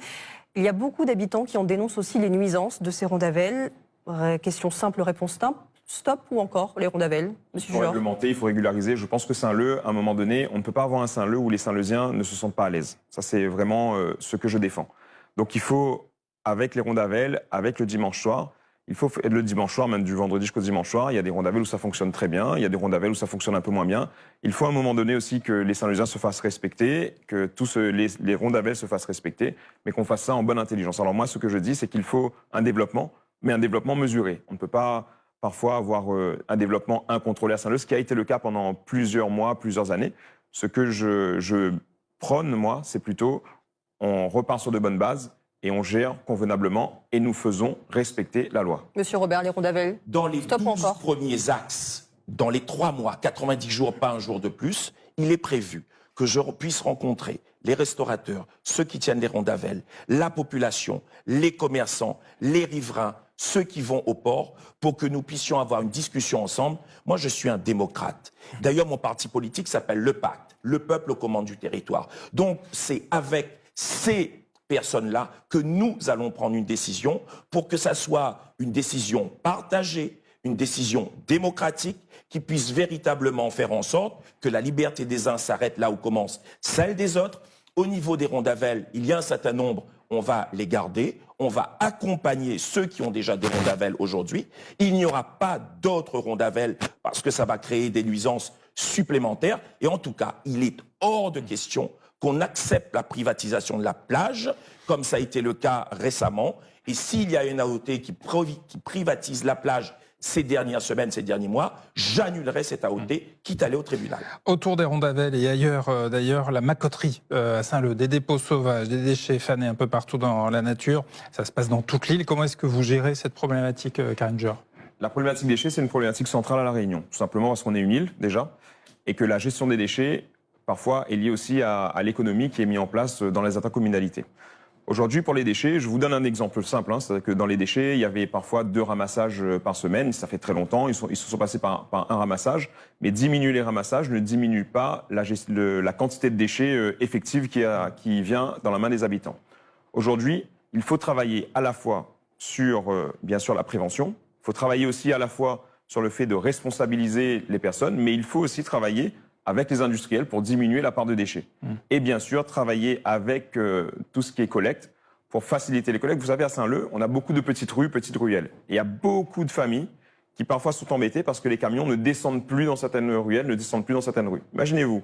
Il y a beaucoup d'habitants qui en dénoncent aussi les nuisances de ces rondavelles. Question simple, réponse simple. Stop ou encore les rondavelles, monsieur Juror? Il faut réglementer, il faut régulariser. Je pense que Saint-Leu, à un moment donné, on ne peut pas avoir un Saint-Leu où les Saint-Leusiens ne se sentent pas à l'aise. Ça, c'est vraiment ce que je défends. Donc il faut, avec les rondavelles, avec le dimanche soir, il faut le dimanche soir, même du vendredi jusqu'au dimanche soir, il y a des rondavelles où ça fonctionne très bien, il y a des rondavelles où ça fonctionne un peu moins bien. Il faut à un moment donné aussi que les Saint-Leusiens se fassent respecter, que tous les rondavelles se fassent respecter, mais qu'on fasse ça en bonne intelligence. Alors moi, ce que je dis, c'est qu'il faut un développement, mais un développement mesuré. On ne peut pas parfois avoir un développement incontrôlé à Saint-Leu, ce qui a été le cas pendant plusieurs mois, plusieurs années. Ce que je prône, moi, c'est plutôt on repart sur de bonnes bases et on gère convenablement et nous faisons respecter la loi. Monsieur Robert, les rondavelles, dans les 12 premiers axes, dans les 3 mois, 90 jours, pas un jour de plus, il est prévu que je puisse rencontrer les restaurateurs, ceux qui tiennent les rondavelles, la population, les commerçants, les riverains, ceux qui vont au port, pour que nous puissions avoir une discussion ensemble. Moi, je suis un démocrate. D'ailleurs, mon parti politique s'appelle le Pacte, le peuple aux commandes du territoire. Donc, c'est avec ces personnes-là que nous allons prendre une décision pour que ça soit une décision partagée, une décision démocratique qui puisse véritablement faire en sorte que la liberté des uns s'arrête là où commence celle des autres. Au niveau des rondavelles, il y a un certain nombre, on va les garder, on va accompagner ceux qui ont déjà des rondavelles aujourd'hui. Il n'y aura pas d'autres rondavelles parce que ça va créer des nuisances supplémentaires. Et en tout cas, il est hors de question qu'on accepte la privatisation de la plage, comme ça a été le cas récemment. Et s'il y a une AOT qui privatise la plage ces dernières semaines, ces derniers mois, j'annulerai cette AOT, quitte à aller au tribunal. Autour des rondavelles et ailleurs, d'ailleurs, la macoterie à Saint-Leu, des dépôts sauvages, des déchets fanés un peu partout dans la nature, ça se passe dans toute l'île. Comment est-ce que vous gérez cette problématique, Karine Juror? La problématique des déchets, c'est une problématique centrale à La Réunion, tout simplement parce qu'on est une île, déjà, et que la gestion des déchets, parfois, est liée aussi à l'économie qui est mise en place dans les intercommunalités. Aujourd'hui, pour les déchets, je vous donne un exemple simple. C'est-à-dire que dans les déchets, il y avait parfois 2 ramassages par semaine. Ça fait très longtemps. Ils se sont passés par un ramassage. Mais diminuer les ramassages ne diminue pas la quantité de déchets effective qui vient dans la main des habitants. Aujourd'hui, il faut travailler à la fois sur, bien sûr, la prévention. Il faut travailler aussi à la fois sur le fait de responsabiliser les personnes. Mais il faut aussi travailler avec les industriels pour diminuer la part de déchets. Et bien sûr, travailler avec tout ce qui est collecte pour faciliter les collectes. Vous savez, à Saint-Leu, on a beaucoup de petites rues, petites ruelles. Et il y a beaucoup de familles qui parfois sont embêtées parce que les camions ne descendent plus dans certaines ruelles, ne descendent plus dans certaines rues. Imaginez-vous,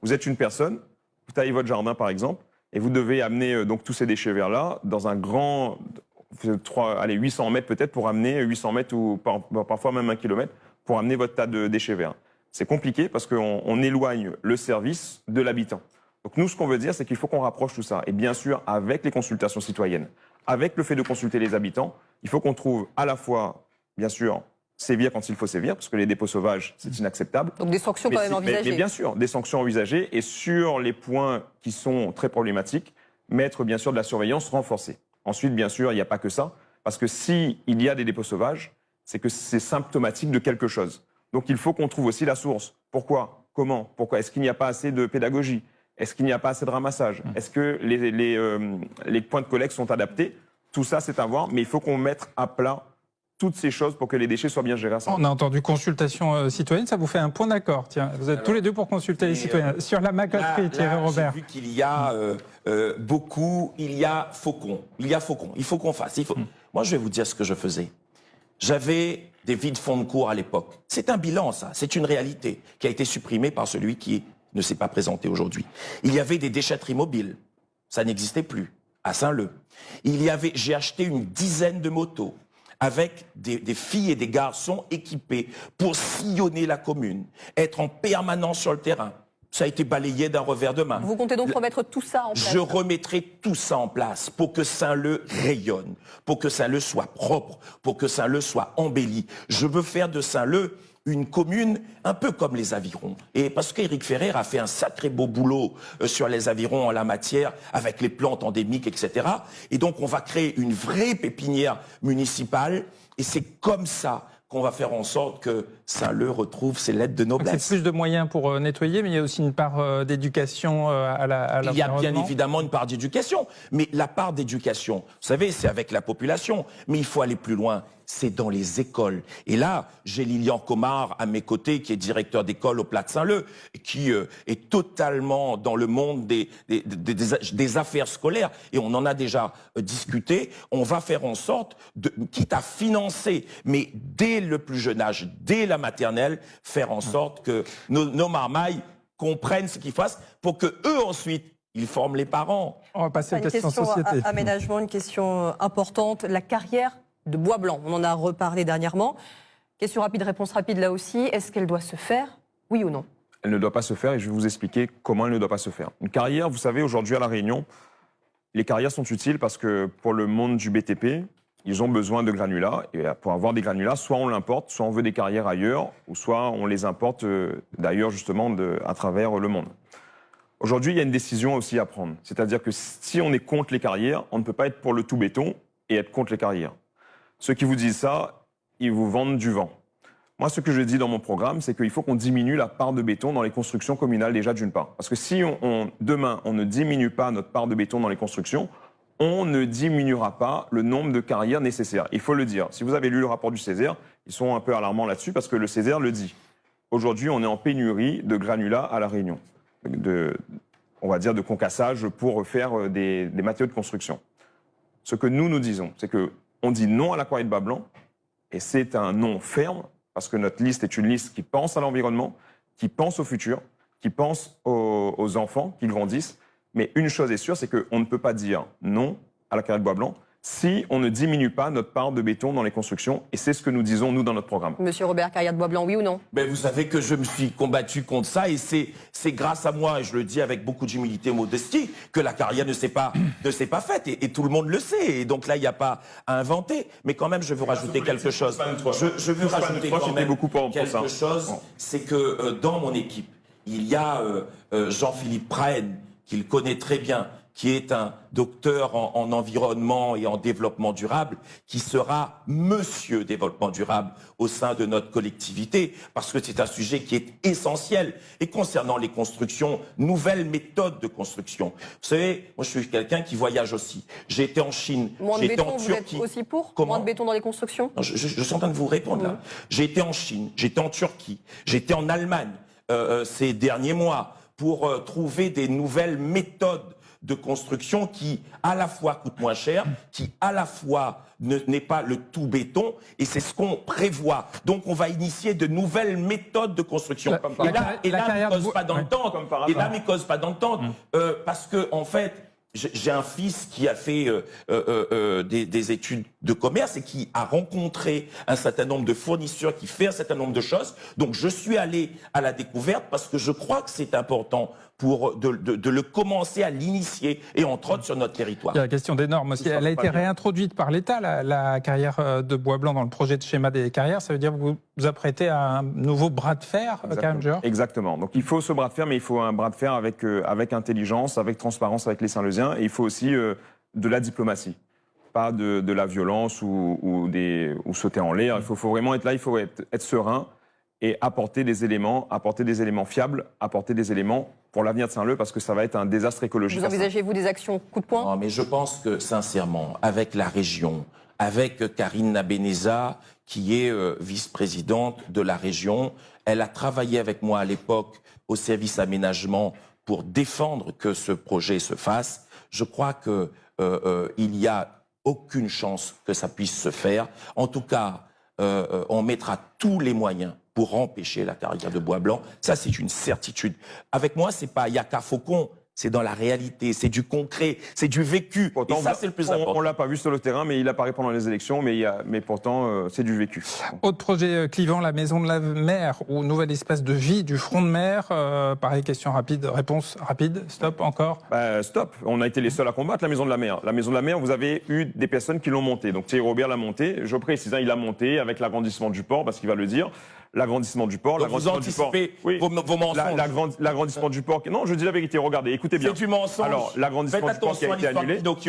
vous êtes une personne, vous taillez votre jardin par exemple, et vous devez amener donc tous ces déchets vers là, dans un grand, 800 mètres peut-être, pour amener 800 mètres ou parfois même 1 kilomètre, pour amener votre tas de déchets verts. C'est compliqué parce qu'on éloigne le service de l'habitant. Donc nous, ce qu'on veut dire, c'est qu'il faut qu'on rapproche tout ça. Et bien sûr, avec les consultations citoyennes, avec le fait de consulter les habitants, il faut qu'on trouve à la fois, bien sûr, sévir quand il faut sévir, parce que les dépôts sauvages, c'est inacceptable. Donc des sanctions quand même envisagées. Mais bien sûr, des sanctions envisagées. Et sur les points qui sont très problématiques, mettre bien sûr de la surveillance renforcée. Ensuite, bien sûr, il n'y a pas que ça. Parce que s'il y a des dépôts sauvages, c'est que c'est symptomatique de quelque chose. Donc il faut qu'on trouve aussi la source. Pourquoi? Comment? Pourquoi? Est-ce qu'il n'y a pas assez de pédagogie? Est-ce qu'il n'y a pas assez de ramassage? Est-ce que les points de collecte sont adaptés? Tout ça, c'est à voir, mais il faut qu'on mette à plat toutes ces choses pour que les déchets soient bien gérés à Saint-Leu. On a entendu consultation citoyenne, ça vous fait un point d'accord. Tiens, vous êtes tous les deux pour consulter les citoyens. Sur la maquetterie, Thierry Robert. J'ai vu qu'il y a beaucoup, il y a Faucon. Il faut qu'on fasse. Moi, je vais vous dire ce que je faisais. J'avais des vides fonds de cours à l'époque. C'est un bilan, ça. C'est une réalité qui a été supprimée par celui qui ne s'est pas présenté aujourd'hui. Il y avait des déchetteries mobiles. Ça n'existait plus à Saint-Leu. J'ai acheté une dizaine de motos avec des filles et des garçons équipés pour sillonner la commune, être en permanence sur le terrain. Ça a été balayé d'un revers de main. Vous comptez donc remettre tout ça en place? Je remettrai tout ça en place pour que Saint-Leu rayonne, pour que Saint-Leu soit propre, pour que Saint-Leu soit embelli. Je veux faire de Saint-Leu une commune un peu comme les avirons. Et parce qu'Éric Ferrer a fait un sacré beau boulot sur les avirons en la matière, avec les plantes endémiques, etc. Et donc on va créer une vraie pépinière municipale, et c'est comme ça qu'on va faire en sorte que Saint-Leu retrouve ses lettres de noblesse. C'est plus de moyens pour nettoyer, mais il y a aussi une part d'éducation à l'environnement. Il y a bien évidemment une part d'éducation, mais la part d'éducation, vous savez, c'est avec la population, mais il faut aller plus loin. C'est dans les écoles. Et là, j'ai Lilian Comard à mes côtés, qui est directeur d'école au Plat de Saint-Leu, qui est totalement dans le monde des affaires scolaires. Et on en a déjà discuté. On va faire en sorte, quitte à financer, mais dès le plus jeune âge, dès la maternelle, faire en sorte que nos marmailles comprennent ce qu'ils fassent pour que eux ensuite, ils forment les parents. On va passer à une question société. Aménagement, une question importante. La carrière de Bois Blanc. On en a reparlé dernièrement. Question rapide, réponse rapide là aussi. Est-ce qu'elle doit se faire, oui ou non? Elle ne doit pas se faire, et je vais vous expliquer comment elle ne doit pas se faire. Une carrière, vous savez, aujourd'hui à La Réunion, les carrières sont utiles parce que pour le monde du BTP, ils ont besoin de granulats. Et pour avoir des granulats, soit on l'importe, soit on veut des carrières ailleurs, ou soit on les importe d'ailleurs justement à travers le monde. Aujourd'hui, il y a une décision aussi à prendre. C'est-à-dire que si on est contre les carrières, on ne peut pas être pour le tout béton et être contre les carrières. Ceux qui vous disent ça, ils vous vendent du vent. Moi, ce que je dis dans mon programme, c'est qu'il faut qu'on diminue la part de béton dans les constructions communales déjà d'une part. Parce que si demain, on ne diminue pas notre part de béton dans les constructions, on ne diminuera pas le nombre de carrières nécessaires. Il faut le dire. Si vous avez lu le rapport du Césaire, ils sont un peu alarmants là-dessus parce que le Césaire le dit. Aujourd'hui, on est en pénurie de granulats à La Réunion. On va dire de concassage pour faire des matériaux de construction. Ce que nous disons, c'est que on dit non à l'aquarium de Bas-Blanc, et c'est un non ferme, parce que notre liste est une liste qui pense à l'environnement, qui pense au futur, qui pense aux enfants qui grandissent. Mais une chose est sûre, c'est qu'on ne peut pas dire non à l'aquarium de Bois-Blanc si on ne diminue pas notre part de béton dans les constructions, et c'est ce que nous disons, nous, dans notre programme. Monsieur Robert, carrière de Bois-Blanc, oui ou non? Vous savez que je me suis combattu contre ça, et c'est grâce à moi, et je le dis avec beaucoup d'humilité et modestie, que la carrière ne s'est pas faite, et tout le monde le sait, et donc là, il n'y a pas à inventer. Mais quand même, je veux rajouter quelque chose. Je veux rajouter quand même quelque chose, c'est que dans mon équipe, il y a Jean-Philippe Prahen, qu'il connaît très bien, qui est un docteur en environnement et en développement durable, qui sera monsieur développement durable au sein de notre collectivité, parce que c'est un sujet qui est essentiel. Et concernant les constructions, nouvelles méthodes de construction. Vous savez, moi je suis quelqu'un qui voyage aussi. J'ai été en Chine, j'ai été en Turquie. Vous êtes aussi pour moins de béton dans les constructions? Non, je suis en train de vous répondre là. J'ai été en Chine, j'ai été en Turquie, j'ai été en Allemagne ces derniers mois pour trouver des nouvelles méthodes de construction qui, à la fois, coûtent moins cher, qui, à la fois, n'est pas le tout béton, et c'est ce qu'on prévoit. Donc, on va initier de nouvelles méthodes de construction. Et là, ne cause pas d'entente. Parce que, en fait, j'ai un fils qui a fait des études de commerce et qui a rencontré un certain nombre de fournisseurs, qui fait un certain nombre de choses. Donc, je suis allé à la découverte parce que je crois que c'est important de le commencer à l'initier, et entre autres sur notre territoire. Il y a la question des normes aussi. Elle a été réintroduite par l'État, la carrière de Bois-Blanc, dans le projet de schéma des carrières. Ça veut dire que vous vous apprêtez à un nouveau bras de fer, Karim Johor? Exactement. Donc il faut ce bras de fer, mais il faut un bras de fer avec intelligence, avec transparence avec les Saint-Leusiens, et il faut aussi de la diplomatie. Pas de la violence ou sauter en l'air. Il faut vraiment être là, il faut être serein et apporter des éléments fiables, apporter des éléments pour l'avenir de Saint-Leu, parce que ça va être un désastre écologique. Vous envisagez-vous des actions coup de poing? Non, mais je pense que, sincèrement, avec la région, avec Karine Nabeneza, qui est vice-présidente de la région. Elle a travaillé avec moi à l'époque au service aménagement pour défendre que ce projet se fasse. Je crois que il y a aucune chance que ça puisse se faire. En tout cas, on mettra tous les moyens pour empêcher la carrière de bois blanc. Ça, c'est une certitude. Avec moi, c'est pas Yaka Faucon. C'est dans la réalité, c'est du concret, c'est du vécu. Pourtant, et ça, c'est le plus important. On l'a pas vu sur le terrain, mais il apparaît pendant les élections, mais pourtant, c'est du vécu. Autre projet clivant, la Maison de la Mer, ou nouvel espace de vie du front de mer. Pareil, question rapide, réponse rapide. Stop, encore stop. On a été les seuls à combattre la Maison de la Mer. La Maison de la Mer, vous avez eu des personnes qui l'ont montée. Donc Thierry Robert l'a montée. Je précise, il l'a montée avec l'agrandissement du port, parce qu'il va le dire. L'agrandissement du port, l'agrandissement du port. Oui. Vos mensonges. L'agrandissement du port. Non, je dis la vérité. Regardez, écoutez bien. C'est du mensonge. Alors, l'agrandissement du port qui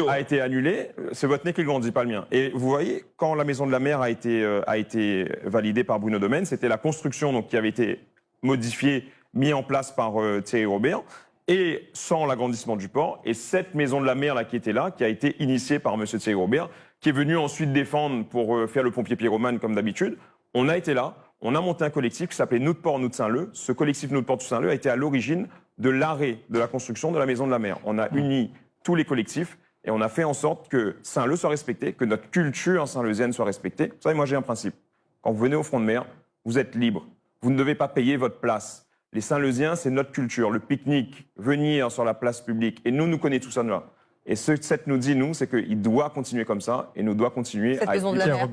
a été annulé. C'est votre nez qui le grandit, pas le mien. Et vous voyez, quand la Maison de la Mer a été validée par Bruno Domaine, c'était la construction donc qui avait été modifiée, mise en place par Thierry Robert, et sans l'agrandissement du port. Et cette Maison de la Mer là qui était là, qui a été initiée par Monsieur Thierry Robert, qui est venu ensuite défendre pour faire le pompier pyromane comme d'habitude. On a été là. On a monté un collectif qui s'appelait Nous de Port, Nous de Saint-Leu. Ce collectif Nous de Port, Nous de Saint-Leu a été à l'origine de l'arrêt de la construction de la Maison de la Mer. On a uni tous les collectifs et on a fait en sorte que Saint-Leu soit respecté, que notre culture saint-leusienne soit respectée. Vous savez, moi j'ai un principe. Quand vous venez au front de mer, vous êtes libre. Vous ne devez pas payer votre place. Les Saint-Leusiens, c'est notre culture. Le pique-nique, venir sur la place publique. Et nous connaissons tout ça là. Et ce que cette nous dit, nous, c'est qu'il doit continuer comme ça et nous doit continuer cette Maison de la Mer,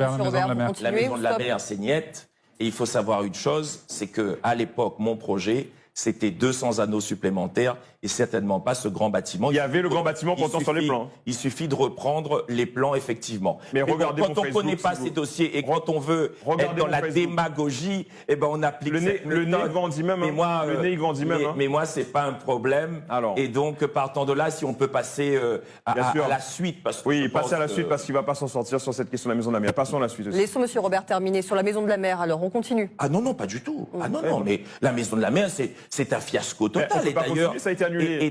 la Maison de la Mer, c'est niette. Et il faut savoir une chose, c'est que à l'époque, mon projet, c'était 200 anneaux supplémentaires et certainement pas ce grand bâtiment. Il y avait le grand bâtiment pourtant sur les plans. Il suffit de reprendre les plans, effectivement. Mais regardez quand on ne connaît pas ces dossiers et quand on veut être dans la démagogie, eh ben on applique le nez grandit même. Le nez grandit même. Mais moi, c'est pas un problème. Alors. Et donc, partant de là, si on peut passer à la suite. Parce que oui, passer à la suite parce qu'il ne va pas s'en sortir sur cette question de la Maison de la Mer. Passons à la suite aussi. Laissons Monsieur Robert terminer sur la Maison de la Mer. Alors, on continue. Ah non, pas du tout. Ah non, mais la Maison de la Mer, c'est un fiasco total. Et d'ailleurs, ça a été annulé. Et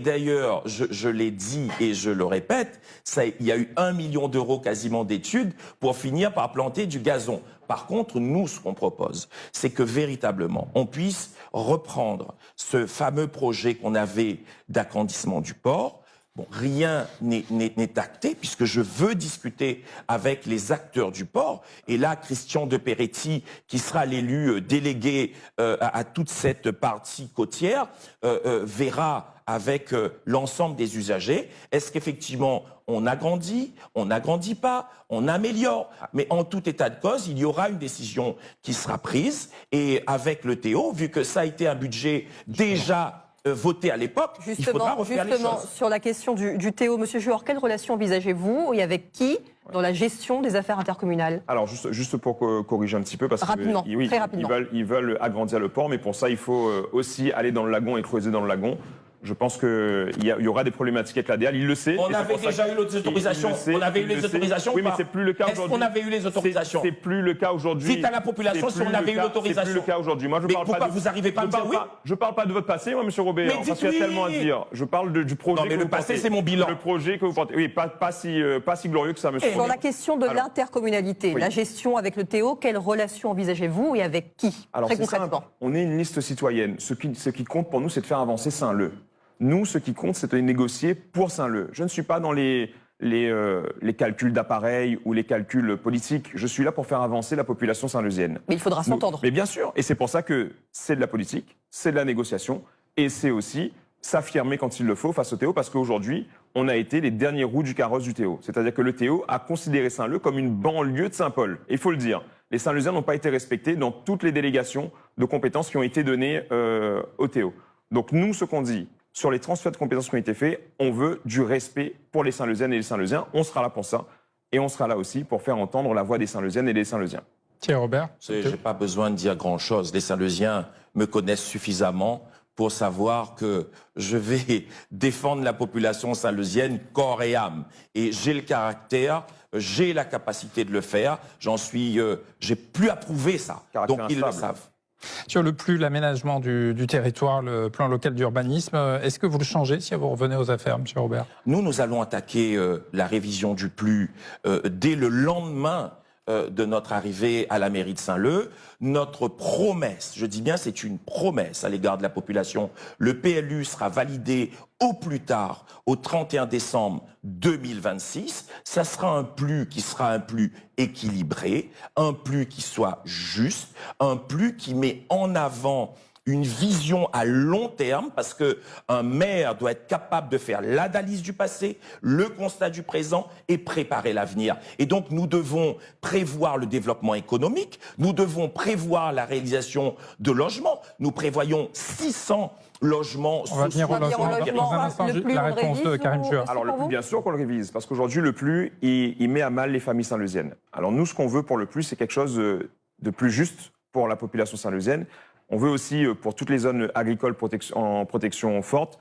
d'ailleurs, je l'ai dit et je le répète, il y a eu 1 million d'euros quasiment d'études pour finir par planter du gazon. Par contre, nous, ce qu'on propose, c'est que véritablement, on puisse reprendre ce fameux projet qu'on avait d'agrandissement du port. Bon, rien n'est acté puisque je veux discuter avec les acteurs du port. Et là, Christian de Peretti, qui sera l'élu délégué à toute cette partie côtière, verra avec l'ensemble des usagers, est-ce qu'effectivement on agrandit, on n'agrandit pas, on améliore. Mais en tout état de cause, il y aura une décision qui sera prise. Et avec le Théo, vu que ça a été un budget déjà voté à l'époque, il faudra refaire les choses. Sur la question du Théo, Monsieur Juor, quelle relation envisagez-vous et avec qui dans la gestion des affaires intercommunales? Alors, juste pour corriger un petit peu, parce que très rapidement. Ils veulent agrandir le port, mais pour ça, il faut aussi aller dans le lagon et creuser dans le lagon. Je pense qu'il y aura des problématiques avec l'ADEAL, il le sait. On avait déjà eu les autorisations. On avait eu les autorisations. Oui, mais c'est plus le cas aujourd'hui. Est-ce qu'on avait eu les autorisations? C'est plus le cas aujourd'hui. Dites à la population si on avait eu l'autorisation. C'est plus le cas aujourd'hui. Moi, je parle pourquoi pas. vous n'arrivez pas à me dire oui? Je parle pas de votre passé, moi, Monsieur Robert. Mais parce qu'il y a tellement à dire. Je parle du projet. Non, mais le passé, c'est mon bilan. Le projet que vous portez. Oui, pas si glorieux que ça, Monsieur Robert. Sur la question de l'intercommunalité, la gestion avec le Théo, quelle relation envisagez-vous et avec qui? Alors, très concrètement. On est une liste citoyenne. Ce qui compte pour nous, c'est de faire avancer Saint-Leu. Nous, ce qui compte, c'est de négocier pour Saint-Leu. Je ne suis pas dans les calculs d'appareils ou les calculs politiques. Je suis là pour faire avancer la population saint-leusienne. Mais il faudra s'entendre. Mais bien sûr. Et c'est pour ça que c'est de la politique, c'est de la négociation, et c'est aussi s'affirmer quand il le faut face au Théo, parce qu'aujourd'hui, on a été les derniers roues du carrosse du Théo. C'est-à-dire que le Théo a considéré Saint-Leu comme une banlieue de Saint-Paul. Et il faut le dire. Les Saint-Leusiens n'ont pas été respectés dans toutes les délégations de compétences qui ont été données au Théo. Donc nous, ce qu'on dit, sur les transferts de compétences qui ont été faits, on veut du respect pour les Saint-Leusiennes et les Saint-Leusiens. On sera là pour ça. Et on sera là aussi pour faire entendre la voix des Saint-Leusiennes et des Saint-Leusiens. Thierry Robert. J'ai pas besoin de dire grand-chose. Les Saint-Leusiens me connaissent suffisamment pour savoir que je vais défendre la population saint-leusienne corps et âme. Et j'ai le caractère, j'ai la capacité de le faire. J'ai plus à prouver ça. Donc ils le savent. Sur le PLU, l'aménagement du territoire, le plan local d'urbanisme, est-ce que vous le changez si vous revenez aux affaires, M. Robert? Nous allons attaquer la révision du PLU dès le lendemain de notre arrivée à la mairie de Saint-Leu. Notre promesse, je dis bien c'est une promesse à l'égard de la population, le PLU sera validé au plus tard au 31 décembre 2026. Ça sera un PLU qui sera un PLU équilibré, un PLU qui soit juste, un PLU qui met en avant une vision à long terme, parce que un maire doit être capable de faire l'analyse du passé, le constat du présent et préparer l'avenir. Et donc nous devons prévoir le développement économique, nous devons prévoir la réalisation de logements. Nous prévoyons 600 logements. On va venir au logement dans un instant, la réponse de Karim Juas. Alors le PLU, bien sûr qu'on le révise, parce qu'aujourd'hui le PLU, il met à mal les familles saint-leusiennes. Alors nous, ce qu'on veut pour le PLU, c'est quelque chose de plus juste pour la population saint-leusienne. On veut aussi, pour toutes les zones agricoles en protection forte,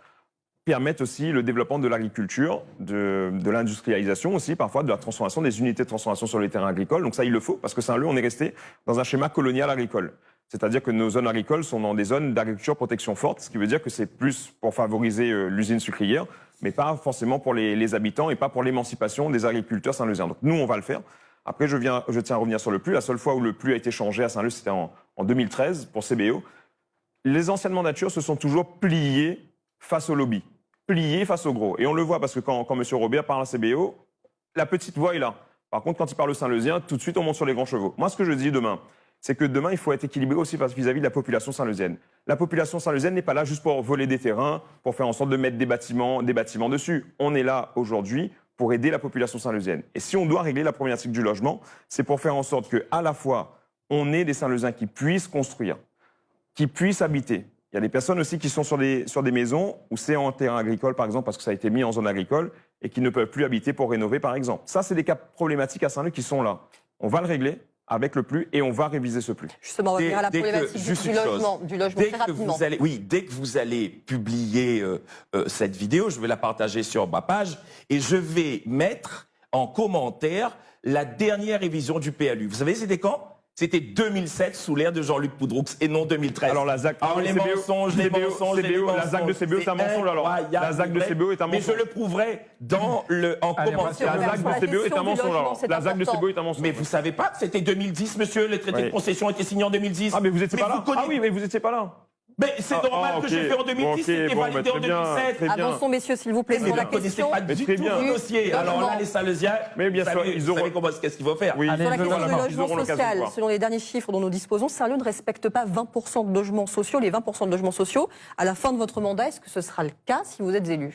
permettre aussi le développement de l'agriculture, de l'industrialisation aussi, parfois de la transformation, des unités de transformation sur les terrains agricoles. Donc ça, il le faut, parce que Saint-Leu, on est resté dans un schéma colonial agricole. C'est-à-dire que nos zones agricoles sont dans des zones d'agriculture protection forte, ce qui veut dire que c'est plus pour favoriser l'usine sucrière, mais pas forcément pour les habitants et pas pour l'émancipation des agriculteurs saint-leusiens. Donc nous, on va le faire. Après, je tiens à revenir sur le PLU. La seule fois où le PLU a été changé à Saint-Leu, c'était en 2013 pour CBO. Les anciennes mandatures se sont toujours pliées face au lobby, pliées face au gros. Et on le voit parce que quand M. Robert parle à CBO, la petite voix est là. Par contre, quand il parle au Saint-Leusien, tout de suite, on monte sur les grands chevaux. Moi, ce que je dis demain, c'est que demain, il faut être équilibré aussi vis-à-vis de la population saint-leusienne. La population saint-leusienne n'est pas là juste pour voler des terrains, pour faire en sorte de mettre des bâtiments dessus. On est là aujourd'hui pour aider la population saint-leusienne. Et si on doit régler la problématique du logement, c'est pour faire en sorte que, à la fois, on ait des Saint-Leusiens qui puissent construire, qui puissent habiter. Il y a des personnes aussi qui sont sur des maisons où c'est en terrain agricole, par exemple, parce que ça a été mis en zone agricole, et qui ne peuvent plus habiter pour rénover, par exemple. Ça, c'est des cas problématiques à Saint-Leu qui sont là. On va le régler avec le PLU et on va réviser ce PLU. Justement, on va venir à la problématique du logement très rapidement. Dès que vous allez publier cette vidéo, je vais la partager sur ma page et je vais mettre en commentaire la dernière révision du PLU. Vous savez, c'était quand ? C'était 2007 sous l'ère de Jean-Luc Poudroux et non 2013. Alors la ZAC, les mensonges, la ZAC de CBO est un mensonge alors. La ZAC de CBO est un mensonge. Mais je le prouverai en commentaire. La ZAC de CBO est un mensonge alors. La ZAC de CBO est un mensonge. Mais vous savez pas que c'était 2010, monsieur, les traités de concession étaient signés en 2010. Ah mais vous étiez pas là. Ah oui, mais vous étiez pas là. Mais c'est normal que j'ai fait en 2010, c'était validé en 2007. Avançons, messieurs, s'il vous plaît, sur la question. Pas du tout le dossier. Alors là, les Saint-Leusiens, mais bien sûr, ils auront. Qu'est-ce qu'il faut faire? Sur la question du logement social, selon les derniers chiffres dont nous disposons, Saint-Leu ne respecte pas 20% de logements sociaux, les 20% de logements sociaux. À la fin de votre mandat, est-ce que ce sera le cas si vous êtes élu?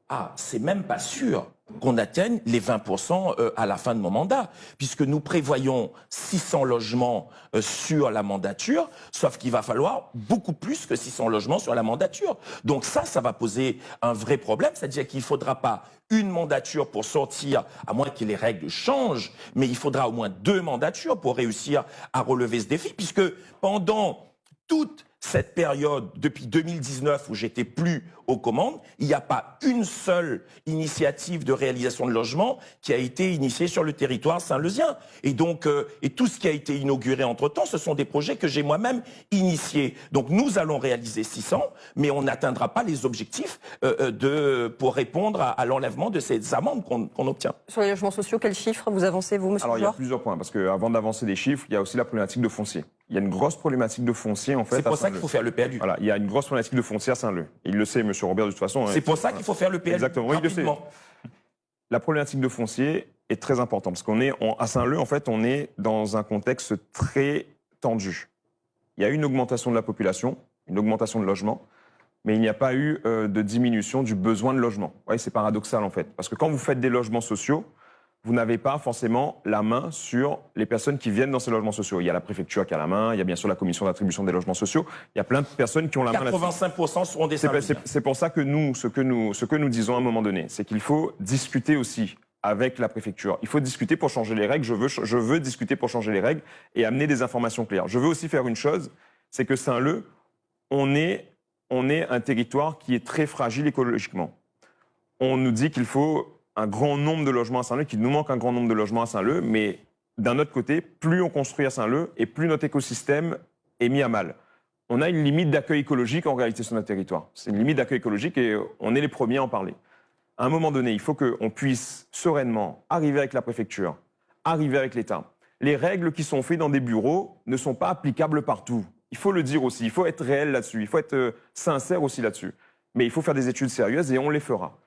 Ah, c'est même pas sûr qu'on atteigne les 20% à la fin de mon mandat, puisque nous prévoyons 600 logements sur la mandature, sauf qu'il va falloir beaucoup plus que 600 logements sur la mandature. Donc ça va poser un vrai problème, c'est-à-dire qu'il ne faudra pas une mandature pour sortir, à moins que les règles changent, mais il faudra au moins 2 mandatures pour réussir à relever ce défi, puisque pendant toute cette période, depuis 2019, où j'étais plus aux commandes, il n'y a pas une seule initiative de réalisation de logement qui a été initiée sur le territoire saint-leusien. Et donc, et tout ce qui a été inauguré entre-temps, ce sont des projets que j'ai moi-même initiés. Donc, nous allons réaliser 600, mais on n'atteindra pas les objectifs pour répondre à l'enlèvement de ces amendes qu'on obtient. Sur les logements sociaux, quels chiffres vous avancez, vous, monsieur? Alors, il y a plusieurs points, parce qu'avant d'avancer des chiffres, il y a aussi la problématique de foncier. Il y a une grosse problématique de foncier, en fait. C'est pour ça qu'il faut faire le PLU. Voilà, il y a une grosse problématique de foncier à Saint-Leu. Il le sait, M. Robert, de toute façon. C'est pour ça qu'il faut faire le PLU. Exactement, oui, il le sait. La problématique de foncier est très importante, parce à Saint-Leu, en fait, on est dans un contexte très tendu. Il y a eu une augmentation de la population, une augmentation de logements, mais il n'y a pas eu de diminution du besoin de logement. Vous voyez, c'est paradoxal, en fait. Parce que quand vous faites des logements sociaux, vous n'avez pas forcément la main sur les personnes qui viennent dans ces logements sociaux. Il y a la préfecture qui a la main, il y a bien sûr la commission d'attribution des logements sociaux. Il y a plein de personnes qui ont la main là-dessus. 85% seront des Saint-Leusiens. C'est pour ça que ce que nous disons à un moment donné, c'est qu'il faut discuter aussi avec la préfecture. Il faut discuter pour changer les règles. Je veux discuter pour changer les règles et amener des informations claires. Je veux aussi faire une chose, c'est que Saint-Leu, on est un territoire qui est très fragile écologiquement. On nous dit qu'il faut un grand nombre de logements à Saint-Leu, qu'il nous manque un grand nombre de logements à Saint-Leu, mais d'un autre côté, plus on construit à Saint-Leu et plus notre écosystème est mis à mal. On a une limite d'accueil écologique en réalité sur notre territoire. C'est une limite d'accueil écologique et on est les premiers à en parler. À un moment donné, il faut qu'on puisse sereinement arriver avec la préfecture, arriver avec l'État. Les règles qui sont faites dans des bureaux ne sont pas applicables partout. Il faut le dire aussi, il faut être réel là-dessus, il faut être sincère aussi là-dessus. Mais il faut faire des études sérieuses et on les fera.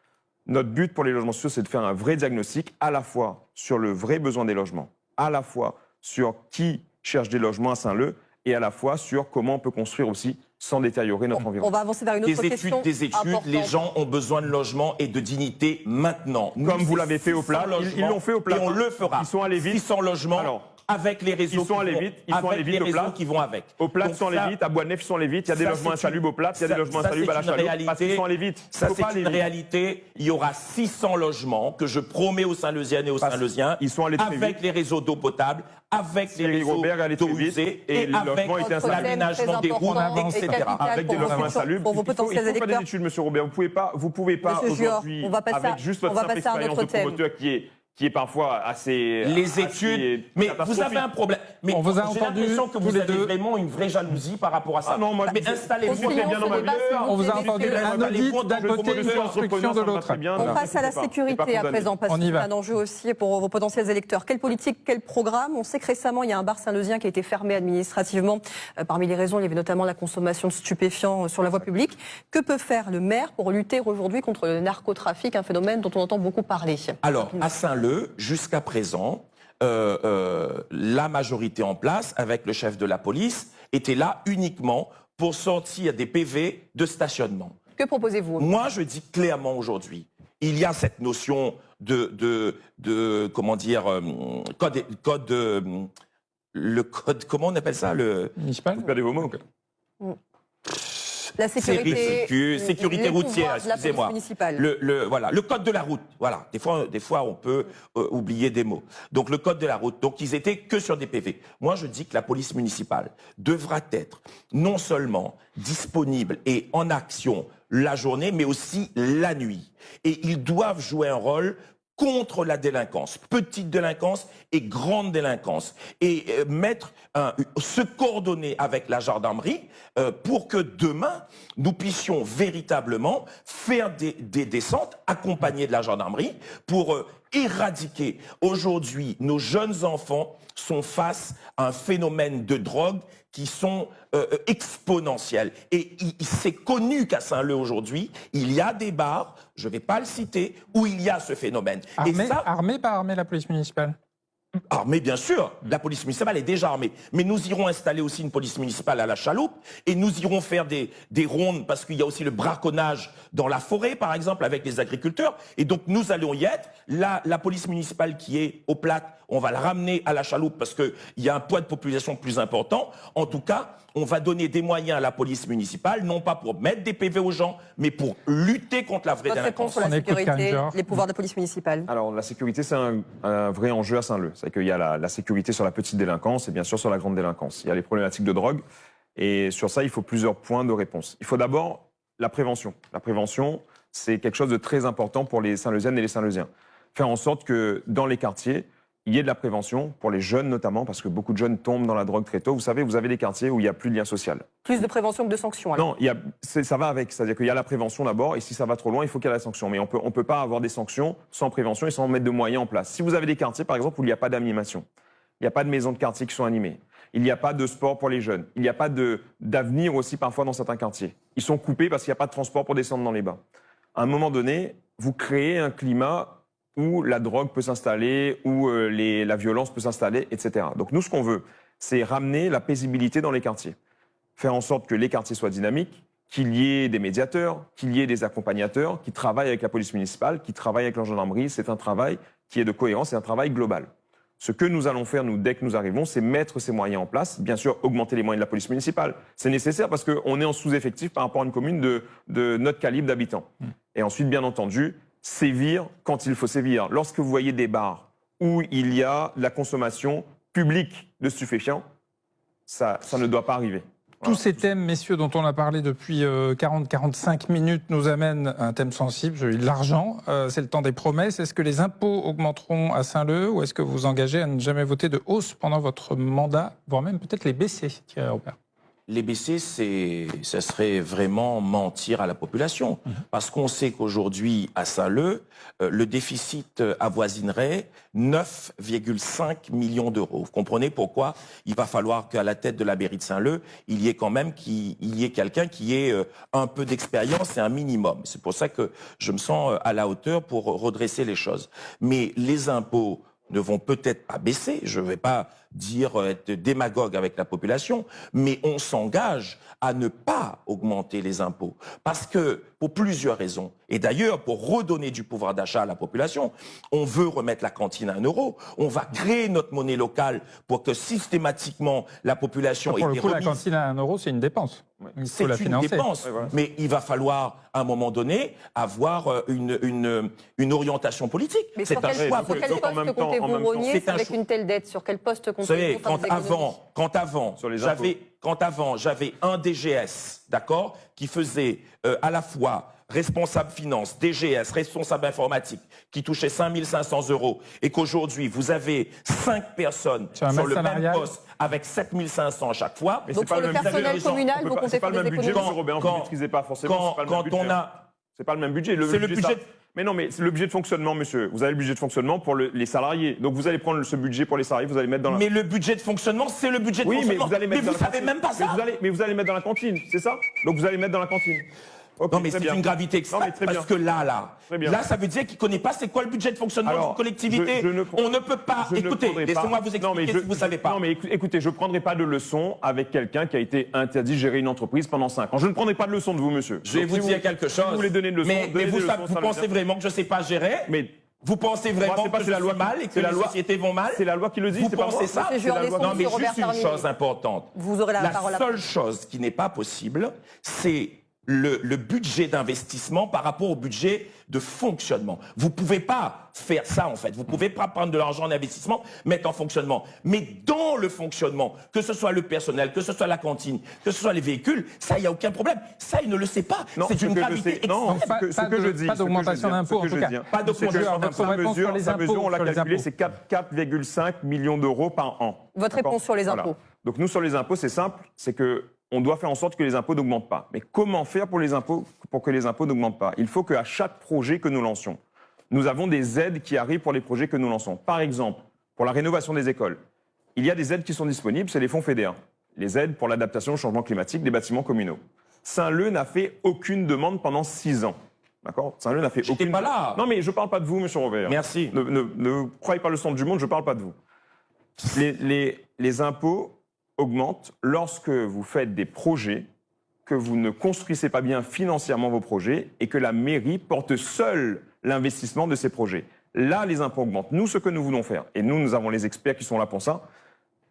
Notre but pour les logements sociaux, c'est de faire un vrai diagnostic à la fois sur le vrai besoin des logements, à la fois sur qui cherche des logements à Saint-Leu et à la fois sur comment on peut construire aussi sans détériorer notre environnement. On va avancer vers une autre question. Des études, les gens ont besoin de logement et de dignité maintenant. Comme vous l'avez fait au plat, ils l'ont fait au plat. Et on le fera. Ils sont allés vite. 600 logements. Alors, avec les réseaux ils sont allés vite, au plat qui vont avec. Au plat, ils sont allés vite, à Bois-de-Neuf, ils sont allés vite, il y a des logements insalubres au plat, il y a des logements insalubres à la Chaloupe, parce qu'ils sont allés vite. Ça, c'est une réalité. Il y aura 600 logements que je promets aux Saint-Leusiennes et aux Saint-Leusiens, avec les réseaux d'eau potable, avec les réseaux d'eau usée et avec l'aménagement des routes, etc. Avec des logements insalubres. Pour vos potentiels électeurs. Il faut faire des études, monsieur Robert. Vous pouvez pas aujourd'hui, avec juste votre simple expérience de promoteur qui est parfois assez... Les études... Mais vous avez un problème. Mais on vous a j'ai entendu l'impression que vous tous les avez deux. vraiment une vraie jalousie par rapport à ça. Ah non, moi, mais installez-vous bien dans ma On vous a entendu un audit d'un côté, une construction de l'autre. On passe à la sécurité à présent, parce que c'est un enjeu aussi pour vos potentiels électeurs. Quelle politique, quel programme? On sait que récemment, il y a un bar saint-leusien qui a été fermé administrativement. Parmi les raisons, il y avait notamment la consommation de stupéfiants sur la voie publique. Que peut faire le maire pour lutter aujourd'hui contre le narcotrafic, un phénomène dont on entend beaucoup parler? Alors, à Saint-Leu, jusqu'à présent, la majorité en place, avec le chef de la police, était là uniquement pour sortir des PV de stationnement. Que proposez-vous? Moi, je dis clairement aujourd'hui, il y a cette notion comment dire, le code, comment on appelle ça, le municipal? Perdez vos mots. La sécurité routière, excusez-moi. Voilà, le code de la route. Voilà, des fois on peut oublier des mots. Donc le code de la route. Donc ils étaient que sur des PV. Moi je dis que la police municipale devra être non seulement disponible et en action la journée, mais aussi la nuit. Et ils doivent jouer un rôle contre la délinquance, petite délinquance et grande délinquance, et se coordonner avec la gendarmerie pour que demain nous puissions véritablement faire des descentes accompagnées de la gendarmerie pour éradiquer. Aujourd'hui, nos jeunes enfants sont face à un phénomène de drogue qui sont exponentiels. Et c'est connu qu'à Saint-Leu aujourd'hui, il y a des bars, je ne vais pas le citer, où il y a ce phénomène. Armée, pas armée, la police municipale? Armée, bien sûr. La police municipale est déjà armée. Mais nous irons installer aussi une police municipale à la Chaloupe et nous irons faire des rondes parce qu'il y a aussi le braconnage dans la forêt, par exemple, avec les agriculteurs. Et donc, nous allons y être. La police municipale qui est au Plates, on va la ramener à la Chaloupe parce qu'il y a un poids de population plus important. En tout cas, on va donner des moyens à la police municipale, non pas pour mettre des PV aux gens, mais pour lutter contre la vraie délinquance. Sur la sécurité, les pouvoirs de police municipale. Alors, la sécurité, c'est un vrai enjeu à Saint-Leu. C'est qu'il y a la sécurité sur la petite délinquance et bien sûr sur la grande délinquance. Il y a les problématiques de drogue et sur ça, il faut plusieurs points de réponse. Il faut d'abord la prévention. La prévention, c'est quelque chose de très important pour les Saint-Leusiennes et les Saint-Leusiens. Faire en sorte que dans les quartiers, il y ait de la prévention, pour les jeunes notamment, parce que beaucoup de jeunes tombent dans la drogue très tôt. Vous savez, vous avez des quartiers où il n'y a plus de lien social. Plus de prévention que de sanctions, alors. Non, ça va avec. C'est-à-dire qu'il y a la prévention d'abord, et si ça va trop loin, il faut qu'il y ait la sanction. Mais on peut pas avoir des sanctions sans prévention et sans mettre de moyens en place. Si vous avez des quartiers, par exemple, où il n'y a pas d'animation, il n'y a pas de maisons de quartier qui sont animées, il n'y a pas de sport pour les jeunes, il n'y a pas d'avenir aussi parfois dans certains quartiers. Ils sont coupés parce qu'il n'y a pas de transport pour descendre dans les bas. À un moment donné, vous créez un climat où la drogue peut s'installer, où la violence peut s'installer, etc. Donc nous, ce qu'on veut, c'est ramener la paisibilité dans les quartiers. Faire en sorte que les quartiers soient dynamiques, qu'il y ait des médiateurs, qu'il y ait des accompagnateurs qui travaillent avec la police municipale, qui travaillent avec la gendarmerie. C'est un travail qui est de cohérence, c'est un travail global. Ce que nous allons faire, nous, dès que nous arrivons, c'est mettre ces moyens en place. Bien sûr, augmenter les moyens de la police municipale. C'est nécessaire parce qu'on est en sous-effectif par rapport à une commune de notre calibre d'habitants. Et ensuite, bien entendu, sévir quand il faut sévir. Lorsque vous voyez des bars où il y a de la consommation publique de stupéfiants, ça ne doit pas arriver. Tous ces thèmes, messieurs, dont on a parlé depuis 40-45 minutes, nous amènent à un thème sensible, celui de l'argent. C'est le temps des promesses. Est-ce que les impôts augmenteront à Saint-Leu ou est-ce que vous engagez à ne jamais voter de hausse pendant votre mandat, voire même peut-être les baisser, Thierry Robert? les baisser, ce serait vraiment mentir à la population. Parce qu'on sait qu'aujourd'hui, à Saint-Leu, le déficit avoisinerait 9,5 millions d'euros. Vous comprenez pourquoi il va falloir qu'à la tête de la mairie de Saint-Leu, il y ait quand même quelqu'un qui ait un peu d'expérience et un minimum. C'est pour ça que je me sens à la hauteur pour redresser les choses. Mais les impôts ne vont peut-être pas baisser, je ne vais pas être démagogue avec la population, mais on s'engage à ne pas augmenter les impôts. Parce que, pour plusieurs raisons, et d'ailleurs pour redonner du pouvoir d'achat à la population, on veut remettre la cantine à 1 euro, on va créer notre monnaie locale pour que systématiquement la population... Pour le coup, la cantine à 1 euro, c'est une dépense. C'est une dépense, mais il va falloir, à un moment donné, avoir une orientation politique. Mais sur quel poste comptez-vous rogner avec une telle dette? Sur quel poste comptez-vous? Vous savez, quand avant, j'avais un DGS, d'accord, qui faisait à la fois responsable finance, DGS, responsable informatique, qui touchait 5 500 €, et qu'aujourd'hui, vous avez 5 personnes sur le même poste avec 7 500 à chaque fois. Mais donc, sur le personnel communal, vous comptez faire des économies. Robert, vous ne maîtrisez pas forcément. C'est pas le même budget. C'est le budget. Mais non, mais c'est le budget de fonctionnement, monsieur. Vous avez le budget de fonctionnement pour les salariés. Donc vous allez prendre ce budget pour les salariés, vous allez mettre dans la... Mais le budget de fonctionnement, c'est le budget de fonctionnement. Mais vous allez mettre savez même pas ça. Mais vous allez mettre dans la cantine, c'est ça? Donc vous allez mettre dans la cantine. Okay, non, mais c'est une gravité extrême, parce que là, ça veut dire qu'il ne connaît pas c'est quoi le budget de fonctionnement d'une collectivité. On ne peut pas... Écoutez, laissez-moi vous expliquer si vous ne savez pas. Non, mais écoutez, je ne prendrai pas de leçon avec quelqu'un qui a été interdit de gérer une entreprise pendant 5 ans. Je ne prendrai pas de leçon de vous, monsieur. Je vais vous dire quelque chose. Si vous voulez donner une leçon, mais vous pensez vraiment que je ne sais pas gérer? Vous pensez vraiment que je suis mal et que les sociétés vont mal? C'est la loi qui le dit, vous pensez ça? Non, mais juste une chose importante. Vous aurez la parole. La seule chose qui n'est pas possible, c'est le budget d'investissement par rapport au budget de fonctionnement. Vous pouvez pas faire ça, en fait. Vous pouvez pas prendre de l'argent d'investissement, mettre en fonctionnement. Mais dans le fonctionnement, que ce soit le personnel, que ce soit la cantine, que ce soit les véhicules, ça, il n'y a aucun problème. Ça, il ne le sait pas. C'est une gravité extrême. Non, ce que je dis, pas d'augmentation d'impôts, en tout cas. Pas d'augmentation d'impôts. Sa mesure, on l'a calculé, c'est 4,5 millions d'euros par an. Votre réponse sur les impôts? Donc nous, sur les impôts, c'est simple, c'est que on doit faire en sorte que les impôts n'augmentent pas. Mais comment faire pour que les impôts n'augmentent pas? Il faut qu'à chaque projet que nous lancions, nous avons des aides qui arrivent pour les projets que nous lançons. Par exemple, pour la rénovation des écoles, il y a des aides qui sont disponibles, c'est les fonds FEDER, les aides pour l'adaptation au changement climatique des bâtiments communaux. Saint-Leu n'a fait aucune demande pendant 6 ans. D'accord? Saint-Leu n'a fait aucune... J'étais pas là. Non, mais je ne parle pas de vous, monsieur Robert. Merci. Ne croyez pas le centre du monde, je ne parle pas de vous. Les impôts augmente lorsque vous faites des projets, que vous ne construisez pas bien financièrement vos projets et que la mairie porte seule l'investissement de ces projets. Là, les impôts augmentent. Nous, ce que nous voulons faire, et nous avons les experts qui sont là pour ça,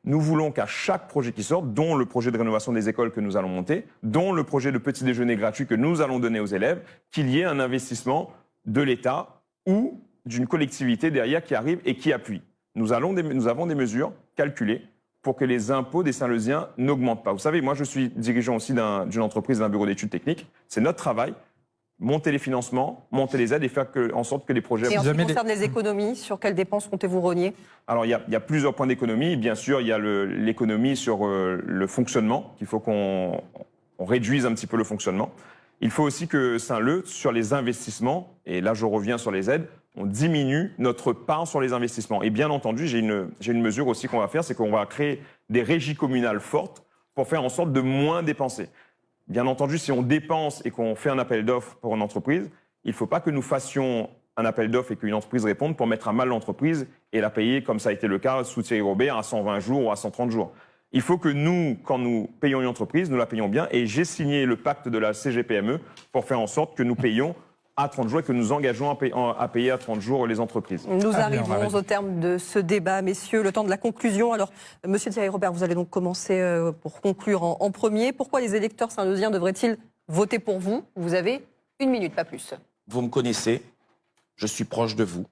nous voulons qu'à chaque projet qui sort, dont le projet de rénovation des écoles que nous allons monter, dont le projet de petit déjeuner gratuit que nous allons donner aux élèves, qu'il y ait un investissement de l'État ou d'une collectivité derrière qui arrive et qui appuie. Nous avons des mesures calculées pour que les impôts des Saint-Leusiens n'augmentent pas. Vous savez, moi, je suis dirigeant aussi d'une entreprise, d'un bureau d'études techniques. C'est notre travail, monter les financements, monter les aides et faire en sorte que les projets... Et en ce qui concerne les économies, sur quelles dépenses comptez-vous rogner? Alors, il y a plusieurs points d'économie. Bien sûr, il y a l'économie sur le fonctionnement, qu'il faut qu'on réduise un petit peu le fonctionnement. Il faut aussi que Saint-Leu, sur les investissements, et là, je reviens sur les aides, on diminue notre part sur les investissements. Et bien entendu, j'ai une mesure aussi qu'on va faire, c'est qu'on va créer des régies communales fortes pour faire en sorte de moins dépenser. Bien entendu, si on dépense et qu'on fait un appel d'offres pour une entreprise, il ne faut pas que nous fassions un appel d'offres et qu'une entreprise réponde pour mettre à mal l'entreprise et la payer, comme ça a été le cas sous Thierry Robert, à 120 jours ou à 130 jours. Il faut que nous, quand nous payons une entreprise, nous la payons bien. Et j'ai signé le pacte de la CGPME pour faire en sorte que nous payons à 30 jours et que nous engageons à payer à 30 jours les entreprises. Nous arrivons au terme de ce débat, messieurs, le temps de la conclusion. Alors, monsieur Thierry Robert, vous allez donc commencer pour conclure en premier. Pourquoi les électeurs saint-leusiens devraient-ils voter pour vous? Vous avez 1 minute, pas plus. Vous me connaissez, je suis proche de vous.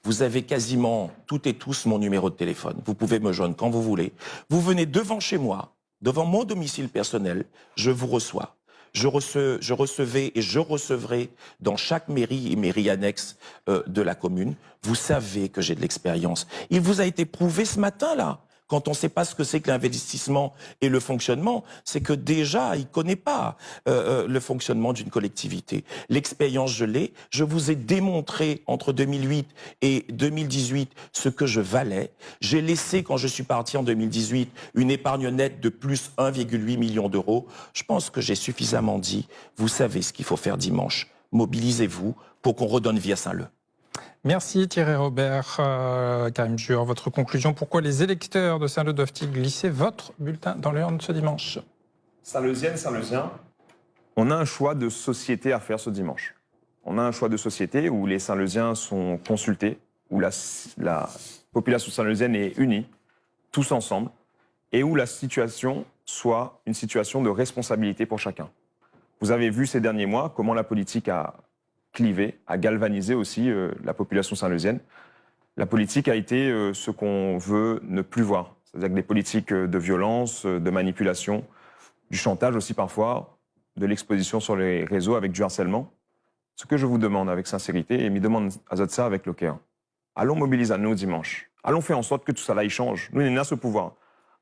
Vous avez quasiment toutes et tous mon numéro de téléphone. Vous pouvez me joindre quand vous voulez. Vous venez devant chez moi, devant mon domicile personnel, je vous reçois. Je recevais et je recevrai dans chaque mairie et mairie annexe de la commune. Vous savez que j'ai de l'expérience. Il vous a été prouvé ce matin, là, quand on ne sait pas ce que c'est que l'investissement et le fonctionnement, c'est que déjà, il ne connaît pas le fonctionnement d'une collectivité. L'expérience, je l'ai. Je vous ai démontré entre 2008 et 2018 ce que je valais. J'ai laissé, quand je suis parti en 2018, une épargne nette de plus 1,8 million d'euros. Je pense que j'ai suffisamment dit, vous savez ce qu'il faut faire dimanche. Mobilisez-vous pour qu'on redonne vie à Saint-Leu. Merci Thierry Robert. Karim Jur, votre conclusion, pourquoi les électeurs de Saint-Leu doivent-ils glisser votre bulletin dans l'urne ce dimanche? Saint-Leusienne, Saint-Leusien, on a un choix de société à faire ce dimanche. On a un choix de société où les Saint-Leusiens sont consultés, où la population saint-leusienne est unie, tous ensemble, et où la situation soit une situation de responsabilité pour chacun. Vous avez vu ces derniers mois comment la politique a clivé, a galvanisé aussi la population saint-leusienne. La politique a été ce qu'on veut ne plus voir. C'est-à-dire que des politiques de violence, de manipulation, du chantage aussi parfois, de l'exposition sur les réseaux avec du harcèlement. Ce que je vous demande avec sincérité, et me demande à ça avec le cœur, allons mobiliser à nous dimanche. Allons faire en sorte que tout ça là, il change. Nous, on a ce pouvoir.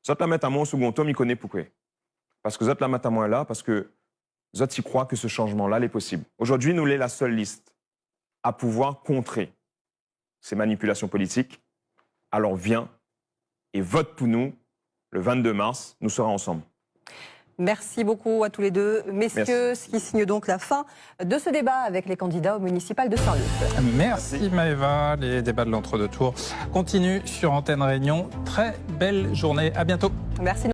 Zot la mettre à moi au second tome, il connaît pourquoi. Parce que Zot la mettre à moi là, parce que Zot y croit que ce changement-là est possible. Aujourd'hui, nous, l'est la seule liste à pouvoir contrer ces manipulations politiques. Alors viens et vote pour nous. Le 22 mars, nous serons ensemble. Merci beaucoup à tous les deux. Messieurs, ce qui signe donc la fin de ce débat avec les candidats au municipal de Saint-Leu. Merci Maëva. Les débats de l'entre-deux tours continuent sur Antenne Réunion. Très belle journée. À bientôt. Merci.